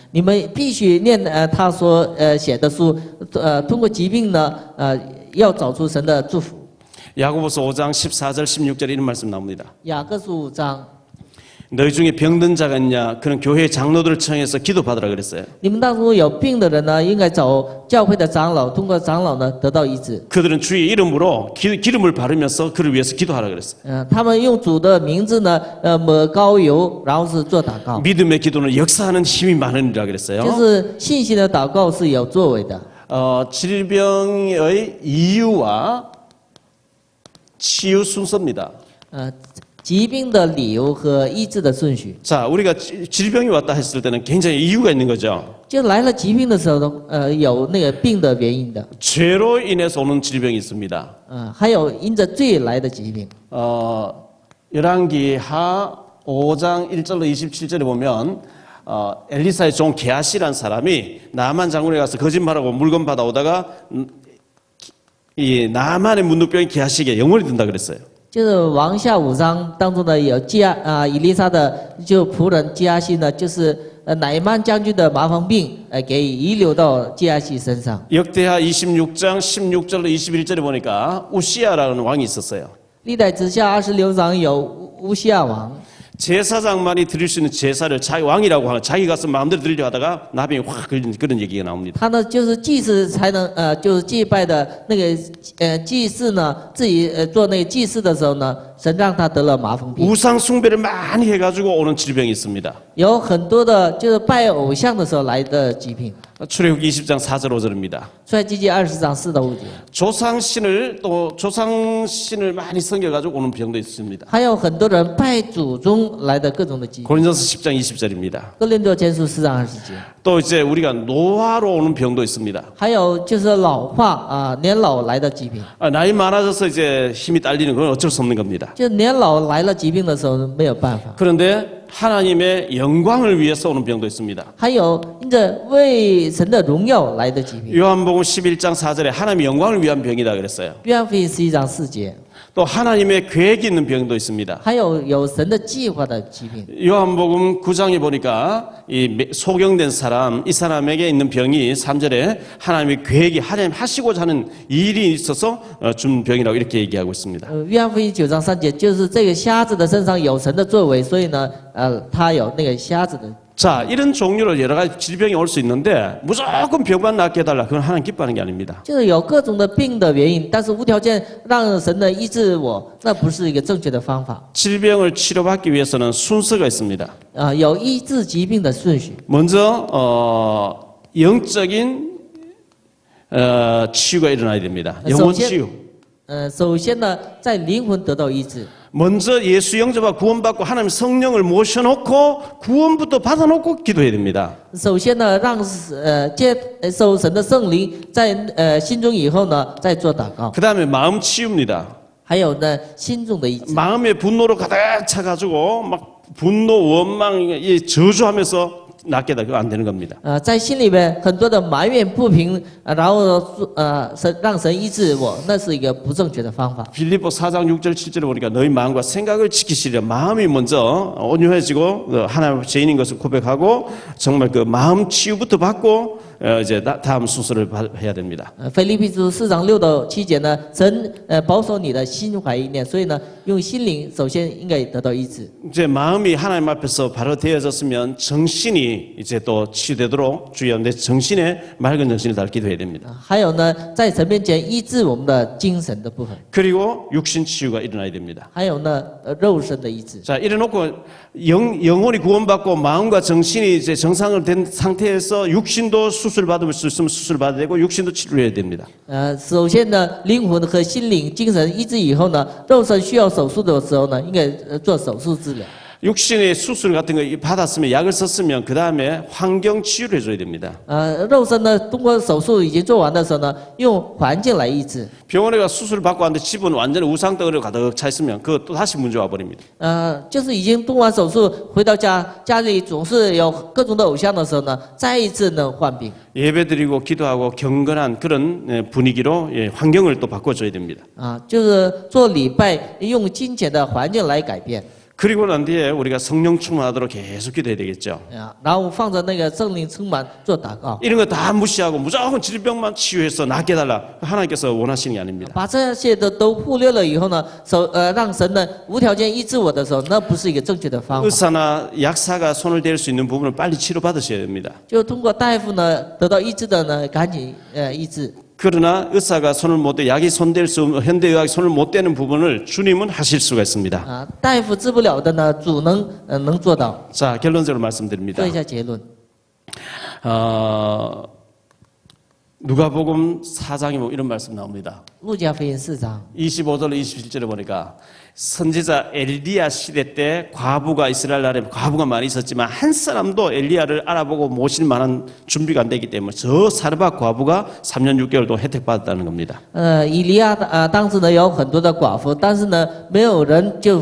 你们必须念他所写的书，通过疾病呢，要找出神的祝福。 야고보서 5장 14절 16절 이런 말씀 나옵니다. 雅各书5章。 너희 중에 병든 자가 있냐? 그는 교회 장로들을 청해서 기도받으라 그랬어요. 你们当中有病的人呢，应该找教会的长老，通过长老呢得到医治。 그들은 주의 이름으로 기름을 바르면서 그를 위해서 기도하라 그랬어요. 他们用主的名字呢，抹膏油，然后是做祷告。 믿음의 기도는 역사하는 힘이 많으니라 그랬어요. 就是信心的祷告是有作为的。 질병의 이유와 치유 순서입니다. 疾病的理由和医治的顺序。 자, 우리가 질병이 왔다 했을 때는 굉장히 이유가 있는 거죠. 就来了疾病的时候呢，有那个病的原因的。 죄로 인해서 오는 질병이 있습니다. 还有因着罪来的疾病。 열왕기하 5장 1절로 27절에 보면 엘리사의 종 게하시라는 사람이 나만 장군에 가서 거짓말하고 물건 받아오다가 이 나만의 문둥병이 게하시에게 영원히 든다 그랬어요. 就是王下5章当中呢，有以利沙的就仆人基亚西呢，就是乃曼将军的麻风病，给遗留到基亚西身上。 역대하 26장 16절로 21절에 보니까 우시야라는 왕이 있었어요. 历代之下26章有乌西亚王。 제사장만이 드릴 수 있는 제사를 자기 왕이라고 하는 자기 가서 마음대로 드리려 하다가 나병이 확 걸린 그런 얘기가 나옵니다. 他呢就是祭司才能就是祭拜的那个祭祀呢，自己做那个祭祀的时候呢，神让他得了麻风病。 우상 숭배를 많이 해가지고 오는 질병이 있습니다. 有很多的就是拜偶像的时候来的疾病。 출애굽기 20장 4절 5절입니다. 出埃及记20章4到5节。 조상신을 많이 섬겨가지고 오는 병도 있습니다. 还有很多人拜祖宗来的各种的疾病。 고린도서 10장 20절입니다. 哥林多前书4章20节。 또 이제 우리가 노화로 오는 병도 있습니다. 还有就是老化年老来的疾病。 나이 많아져서 이제 힘이 딸리는 건 어쩔 수 없는 겁니다. 就年老来了疾病的时候没有办法。 그런데 하나님의 영광을 위해서 오는 병도 있습니다. 还有因着为神的荣耀来的疾病。 요한복음 11장 4절에 하나님의 영광을 위한 병이다 그랬어요. 约翰福音11章4节。 또 하나님의 계획이 있는 병도 있습니다. 还有神的计划的疾病。 요한복음 9장에 보니까 이 소경된 사람, 이 사람에게 있는 병이 3절에 하나님의 계획이 하나님 하시고자 하는 일이 있어서 준 병이라고 이렇게 얘기하고 있습니다. 约翰福音9章3节，就是这个瞎子的身上有神的作为，所以呢，他有那个瞎子的。 자, 이런 종류로 여러 가지 질병이 올 수 있는데 무조건 병만 낫게 해달라. 그건 하나님 기뻐하는 게 아닙니다. 就是有各种的病的原因，但是无条件让神的医治我，那不是一个正确的方法。 질병을 치료받기 위해서는 순서가 있습니다. 有医治疾病的顺序。 먼저 영적인 치유가 일어나야 됩니다. 영혼 치유. 首先呢，在灵魂得到医治。 먼저 예수 영접과 구원받고 하나님 성령을 모셔놓고 구원부터 받아놓고 기도해야 됩니다. 首先呢，让接受神的圣灵在心中以后呢，再做祷告。 그 다음에 마음 치유입니다. 还有呢，心中的医治。 마음의 분노로 가득 차가지고 막 분노, 원망, 저주하면서 낫게 다 그거 안 되는 겁니다. 在心里边很多的埋怨不平，然后让神医治我，那是一个不正确的方法。 빌립보 4장 6절 7절에 보니까 너희 마음과 생각을 지키시려 마음이 먼저 온유해지고 하나님 죄인인 것을 고백하고 정말 그 마음 치유부터 받고 이제 다음 순서를 해야 됩니다. 腓立比书4章6到7节呢，神保守你的心怀意念，所以呢，用心灵首先应该得到医治。 이제 마음이 하나님 앞에서 바로 되어졌으면 정신이 이제 또 치유되도록 주여 내 정신에 맑은 정신을 달 기도해야 됩니다. 还有呢，在神面前医治我们的精神的部分， 그리고 육신 치유가 일어나야 됩니다. 还有呢，肉身的医治。 자, 이래놓고 영혼이 구원받고 마음과 정신이 이제 정상을 된 상태에서 육신도 수술 받을 수 있으면 수술 받아야 되고 육신도 치료해야 됩니다. 首先呢，灵魂和心灵、精神医治以后呢，肉身需要手术的时候呢，应该做手术治疗。 육신의 수술 같은 거 받았으면 약을 썼으면 그 다음에 환경 치유를 해줘야 됩니다. 肉身呢，通过手术已经做完的时候呢，用环境来医治。 병원에 가 수술 받고 왔는데 집은 완전히 우상덩어리로 가득 차 있으면 그것도 다시 문제 와 버립니다. 就是已经动完手术回到家，家里总是有各种的偶像的时候呢，再一次呢患病。 예배드리고 기도하고 경건한 그런 분위기로 환경을 또 바꿔줘야 됩니다. 就是做礼拜，用金钱的环境来改变。 그리고 난 뒤에 우리가 성령 충만하도록 계속 기도해야 되겠죠. 然后放着那个圣灵充满做祷告。 이런 거 다 무시하고 무조건 질병만 치유해서 낫게 해달라. 하나님께서 원하시는 게 아닙니다. 把这些都忽略了以后呢，让神呢无条件医治我的时候，那不是一个正确的方法。 의사나 약사가 손을 댈 수 있는 부분을 빨리 치료받으셔야 됩니다. 就通过大夫呢得到医治的呢，赶紧医治。 그러나 의사가 손을 못 대, 약이 손댈 수 없는 현대의학이 손을 못 대는 부분을 주님은 하실 수가 있습니다. 大夫治不了的呢，主能做到。 자, 결론적으로 말씀드립니다. 做一下结论。 누가복음 4장에 뭐 이런 말씀 나옵니다. 路加福音4장 25절 27절에 보니까 선지자 엘리야 시대 때 과부가 이스라엘 나라에 과부가 많이 있었지만 한 사람도 엘리야를 알아보고 모실 만한 준비가 안 되기 때문에 저 사르밧 과부가 3년 6개월 동안 혜택받았다는 겁니다. 以利亚当时呢有很多的寡妇，但是呢没有人就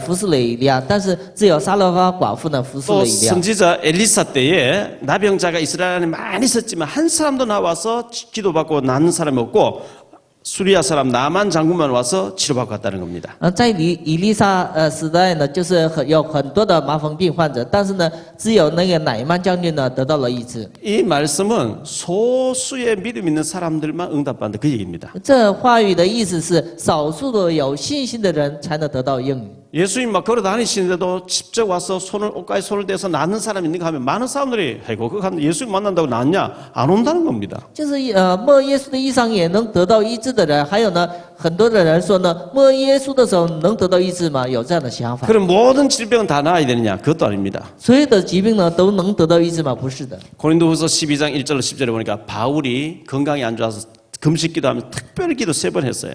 服侍了以利亚，但是只有撒勒法寡妇呢服侍了 또 以利亚。 선지자 엘리사 때에 나병자가 이스라엘에 많이 있었지만 한 사람도 나와서 기도받고 낫는 사람이 없고 수리아 사람 나만 장군만 와서 치료받고 갔다는 겁니다. 在以利沙时代呢，就是有很多的麻风病患者，但是呢，只有那个乃曼将军呢得到了医治。 이 말씀은 소수의 믿음 있는 사람들만 응답받는다 그 얘기입니다. 这话语的意思是，少数的有信心的人才能得到应允。 예수님 막 걸어 다니시는데도 직접 와서 옷가에 손을 대서 낫는 사람이 있는가 하면 많은 사람들이 아이고 그거 예수님 만난다고 낫냐 안 온다는 겁니다. 就是摸耶稣的衣裳也能得到医治的人，还有呢，很多的人说呢，摸耶稣的时候能得到医治吗？有这样的想法。 그럼 모든 질병은 다 나아야 되느냐 그것도 아닙니다. 所有的疾病呢都能得到医治吗？不是的。 고린도후서 12장 1절 10절에 보니까 바울이 건강이 안 좋아서 금식기도하면 특별히 기도 3번 했어요.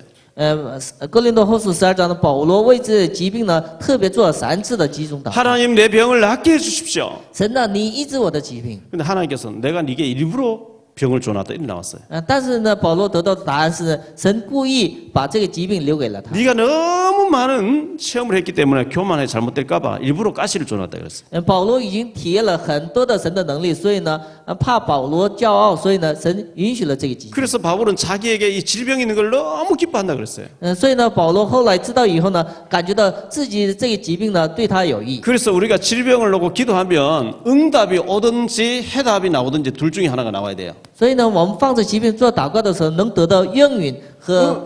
哥林多后书12章的保罗为这疾病呢特别做了3次的集中祷告。 하나님 내 병을 낫게 해주십시오. 神呢，你医治我的疾病。 근데 하나님께서는 내가 네게 일부러 병을 줘놨다 이렇게 나왔어요. 但是呢，保罗得到的答案是，神故意把这个疾病留给了他。 네가 너무 많은 체험을 했기 때문에 교만에 잘못될까봐 일부러 가시를 줘놨다 그랬어요. 保罗已经体验了很多的神的能力，所以呢，怕保罗骄傲，所以呢，神允许了这个疾病。 그래서 바울은 자기에게 이 질병이 있는 걸 너무 기뻐한다 그랬어요. 所以呢，保罗后来知道以后呢，感觉到自己这个疾病呢对他有益。 그래서 우리가 질병을 놓고 기도하면 응답이 오든지 해답이 나오든지 둘 중에 하나가 나와야 돼요. 所以呢，我们放着疾病做祷告的时候，能得到应允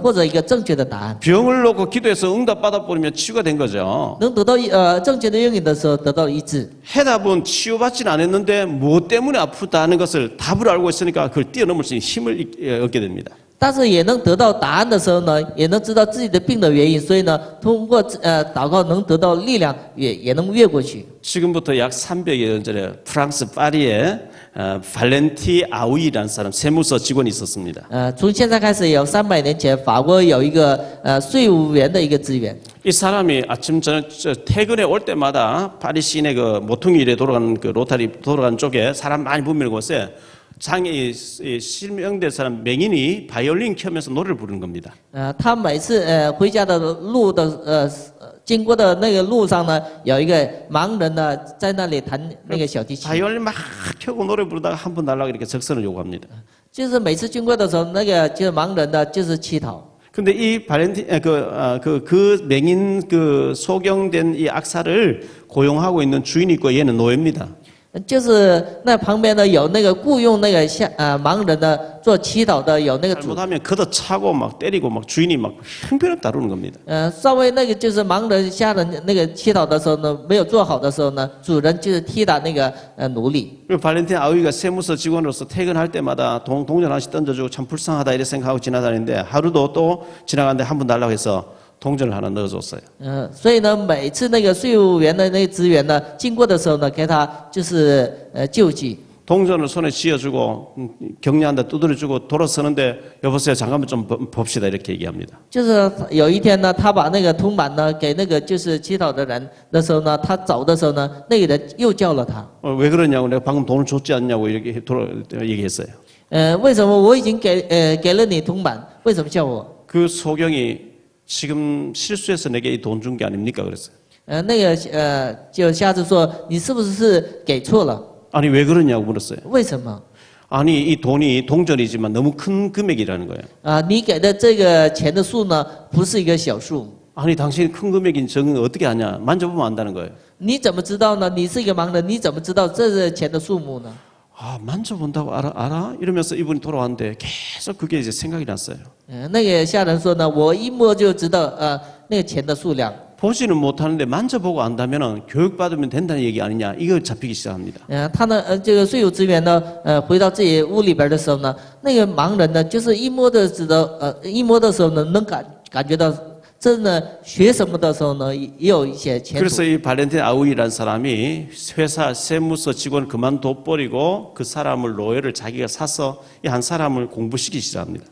或者一个正确的答案。 병을 놓고 기도해서 응답 받아버리면 치유가 된 거죠. 能得到正确的应允的时候，得到医治。 해답은 치유받진 않았는데 무엇 때문에 아프다는 것을 답을 알고 있으니까 그걸 뛰어넘을 수 있는 힘을 얻게 됩니다. 但是也能得到答案的时候呢，也能知道自己的病的原因，所以呢，通过祷告能得到力量，也能越过去。 지금부터 약 300여 년 전에 프랑스 파리에 발렌티 아우이라는 사람 세무서 직원이 있었습니다. 从现在开始有300年前，法国有一个税务员的一个职员。 이 사람이 아침 저녁 퇴근에 올 때마다 파리 시내 그 모퉁이에 돌아가는 그 로타리 돌아가는 쪽에 사람 많이 부미는 곳에 장애 실명된 사람 맹인이 바이올린 켜면서 노래를 부르는 겁니다. 他每次回家的路的经过的那个路上呢，有一个盲人呢在那里弹那个小提琴。 바이올린 막 켜고 노래 부르다가 한 푼 달라고 이렇게 적선을 요구합니다. 就是每次经过的时候，那个就是盲人呢就是乞讨。 근데 이 발렌티 그 맹인 그 소경된 이 악사를 고용하고 있는 주인이 있고 얘는 노예입니다. 就是那旁边呢有那个雇佣那个盲人呢做祈祷的有那个主， 잘못하면 걷어차고 막 때리고 막 주인이 막 형편없게 다루는 겁니다. 稍微那个就是盲人下人那个祈祷的时候呢，没有做好的时候呢，主人就是踢打那个奴隶。 발렌틴 아우이가 세무서 직원으로서 퇴근할 때마다 동전 하나씩 던져주고 참 불쌍하다 이렇게 생각하고 지나다니는데 하루도 또 지나가는데 한 푼 달라고 해서 동전을 하나 넣어줬어요. 所以呢，每次那个税务员的那个职员呢经过的时候呢，给他就是救济。 동전을 손에 쥐어주고 격려한다 두드려주고 돌아서는데 여보세요 잠깐만 좀 봅시다 이렇게 얘기합니다. 就是有一天呢，他把那个铜板呢给那个就是乞讨的人的时候呢，他走的时候呢，那个人又叫了他。 왜 그러냐고 내가 방금 돈을 줬지 않냐고 이렇게 얘기했어요. 为什么我已经给了你铜板，为什么叫我？ 그 소경이 지금 실수해서 내게 이 돈 준 게 아닙니까 그랬어요. 那个就瞎子说你是不是给错了？ 아니 왜 그러냐고 물었어요. 为什么？ 아니 이 돈이 동전이지만 너무 큰 금액이라는 거예요. 你给的这个钱的数呢，不是一个小数。 아니 당신이 큰 금액인 적은 어떻게 아냐? 만져보면 안다는 거예요. 你怎么知道呢？你是一个盲人，你怎么知道这是钱的数目呢？ 아 만져본다고 알아? 이러면서 이분이 돌아왔는데 계속 그게 이제 생각이 났어요. 那个下人说呢，我一摸就知道那个钱的数量。 보지는 못하는데 만져보고 안다면은 교육받으면 된다는 얘기 아니냐? 이거 잡히기 시작합니다. 他呢，这个税务职员呢，回到自己屋里边的时候呢，那个盲人呢，就是一摸的知道，一摸的时候呢，能感觉到，真的学什么的时候呢，也有一些前途。 그래서 이 발렌틴 아우이라는 사람이 회사 세무서 직원 그만둬 버리고 그 사람을 로열을 자기가 사서 이 한 사람을 공부시키기 시작합니다.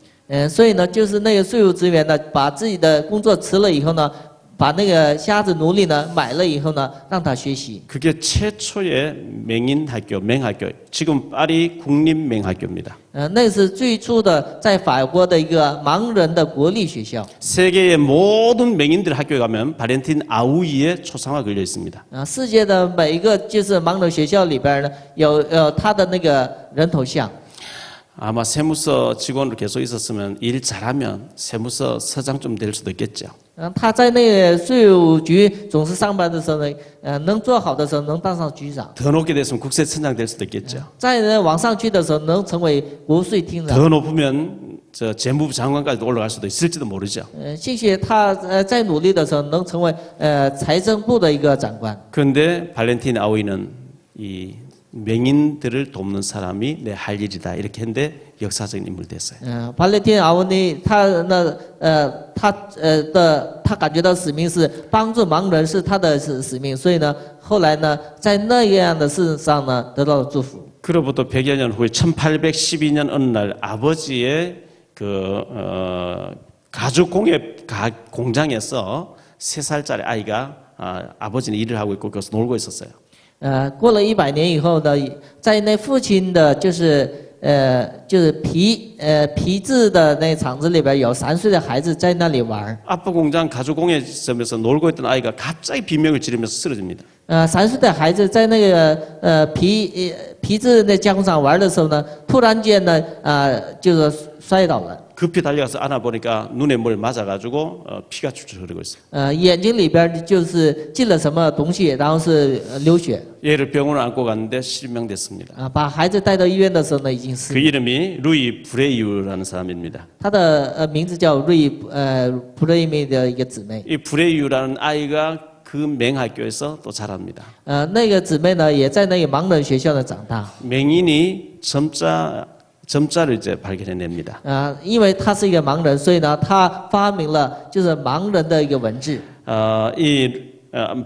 所以呢，就是那个税务职员呢，把自己的工作辞了以后呢，把那个瞎子奴隶呢买了以后呢，让他学习。 그게 최초의 맹인학교, 맹학교. 지금 파리 국립맹학교입니다. 那是最初的在法国的一个盲人的国立学校。 세계의 모든 맹인들 학교에 가면 발렌틴 아우이의 초상화 걸려 있습니다. 世界的每一个就是盲人学校里边呢，有他的那个人头像。 아마 세무서 직원으로 계속 있었으면 일 잘하면 세무서 서장 좀 될 수도 있겠죠. 他在那个税务局总是上班的时候呢，能做好的时候能当上局长， 더 높게 됐으면 국세청장 될 수도 있겠죠. 在往上去的时候能成为国税厅长。 더 높으면 저 재무부 장관까지도 올라갈 수도 있을지도 모르죠. 兴许他在努力的时候能成为财政部的一个长官。 그런데 발렌틴 아우이는 이 맹인들을 돕는 사람이 내 할 일이다 이렇게 했는데 역사적인 인물이 됐어요. 巴勒汀阿文尼他感觉到使命是帮助盲人是他的使命，所以呢，后来呢，在那样的事上呢得到了祝福。 그로부터 100여 년 후에 1812년 어느 날 아버지의 그 가죽 공예 공장에서 3살짜리 아이가 아버지는 일을 하고 있고 거기서 놀고 있었어요. 过了100年以后呢，在那父亲的就是皮质的那厂子里边有3岁的孩子在那里玩。 아빠 공장 가죽 공예점에서 놀고 있던 아이가 갑자기 비명을 지르면서 쓰러집니다. 3岁的孩子在那个皮质那加工厂玩的时候呢，突然间呢就是摔倒了。 급히 달려가서 안아보니까 눈에 뭘 맞아가지고 피가 줄줄 흐르고 있어요. 眼睛里边就是进了什么东西，然后是流血。 얘를 병원을 안고 갔는데 실명됐습니다. 把孩子带到医院的时候呢，已经 그 死。 이름이 루이 브레이유라는 사람입니다. 他的名字叫瑞普雷米的一个姊妹。 이 브레이유라는 아이가 그 맹학교에서 또 자랍니다. 那个姊妹呢，也在那个盲人学校呢长大。 맹인이 점자를 이제 발견해냅니다. 因为他是一个盲人，所以呢，他发明了就是盲人的一个文字。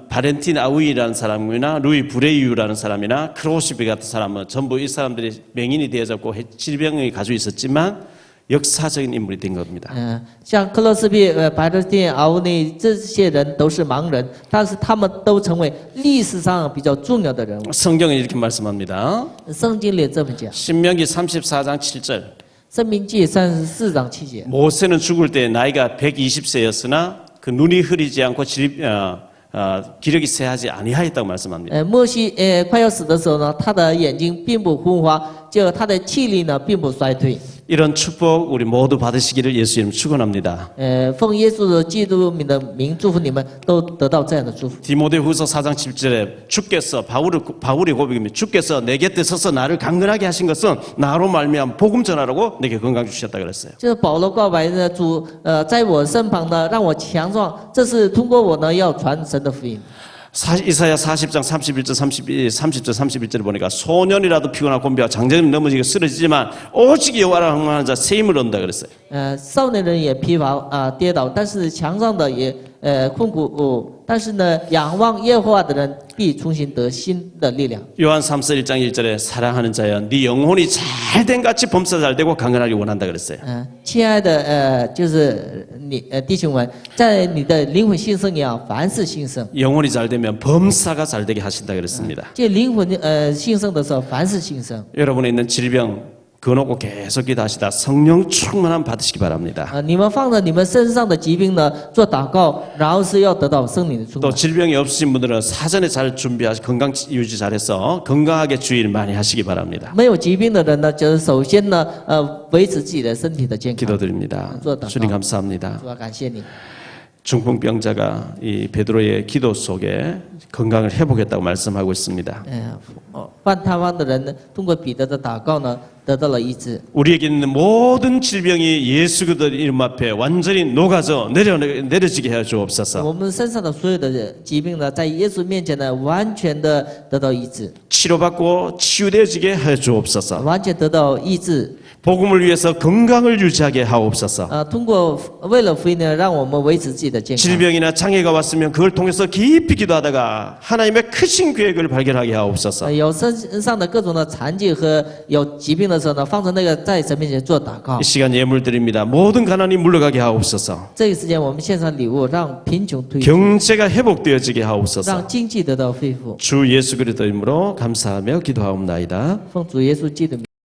바렌틴 아우이라는 사람이나 루이 브레이유라는 사람이나 크로시비 같은 사람은 전부 이 사람들이 맹인이 되어졌고 질병을 가지고 있었지만 역사적인 인물이 된 겁니다. 像克洛斯比、白勒汀、奥内这些人都是盲人，但是他们都成为历史上比较重要的人物。 성경은 이렇게 말씀합니다. 圣经里这么讲， 신명기 34장 7절. 申命记34章7节。 모세는 죽을 때 나이가 120세였으나 그 눈이 흐리지 않고 기력이 쇠하지 아니하였다고 말씀합니다. 摩西快要死的时候呢，他的眼睛并不昏花，就他的气力呢并不衰退。 이런 축복 우리 모두 받으시기를 예수 이름 축원합니다. 奉耶稣的基督的名祝福你们都得到这样的祝福。 디모데후서 4장 7절에 주께서 바울의 고백입니다. 주께서 내 곁에 서서 나를 강건하게 하신 것은 나로 말미암아 복음 전하라고 내게 건강 주셨다 그랬어요. 就是保罗告白呢，主在我身旁呢，让我强壮，这是通过我呢要传神的福音。 이사야 40장 31절 30절 31절을 보니까 소년이라도 피곤하고 곤비하고 장정이 넘어지고 쓰러지지만 오직 여호와를 항망하는 자 새 힘을 얻는다 그랬어요. 少年人也疲乏跌倒，但是强壮的也困苦但是呢，仰望耶和华的人必重新得新的力量。 요한 3서 1장 1절에 사랑하는 자여 네 영혼이 잘된 같이 범사 잘되고 강건하기 원한다 그랬어요. 亲爱的就是你弟兄们，在你的灵魂兴盛也好，凡事兴盛。 영혼이 잘되면 범사가 잘되게 하신다 그랬습니다. 这灵魂兴盛的时候，凡事兴盛。 여러분에 있는 질병 그놓고 계속 기도하시다 성령 충만함 받으시기 바랍니다. 你们放着你们身上的疾病呢做祷告，然后是要得到圣灵的充 또 满。 질병이 없으신 분들은 사전에 잘 준비하시 건강 유지 잘해서 건강하게 주의를 많이 하시기 바랍니다. 没有疾病的人呢，就是首先呢，维持自己的身体的健康。 기도드립니다. 주님 감사합니다. 主啊，感谢你。 중풍병자가 이 베드로의 기도 속에 건강을 회복했다고 말씀하고 있습니다. 患瘫痪的人呢，通过彼得的祷告呢，得到了医治。 우리에게 있는 모든 질병이 예수 그리스도 이름 앞에 완전히 녹아져 내려지게 해 주옵소서. 我们身上的所有的疾病呢，在耶稣面前呢，完全的得到医治， 치료받고 치유되어지게 해 주옵소서. 完全得到医治。 복음을 위해서 건강을 유지하게 하옵소서. 通过为了福音呢，让我们维持自己的健康。 질병이나 장애가 왔으면 그걸 통해서 깊이 기도하다가 하나님의 크신 계획을 발견하게 하옵소서. 有身上的各种的残疾和有疾病的时候呢，放在那个在神面前做祷告 이 。 시간 예물 드립니다. 모든 가난이 물러가게 하옵소서. 这个时间我们献上礼物，让贫穷退去， 경제가 회복되어지게 하옵소서. 让经济得到恢复。 주 예수 그리스도 이름으로 감사하며 기도하옵나이다. 奉主耶稣基督的名。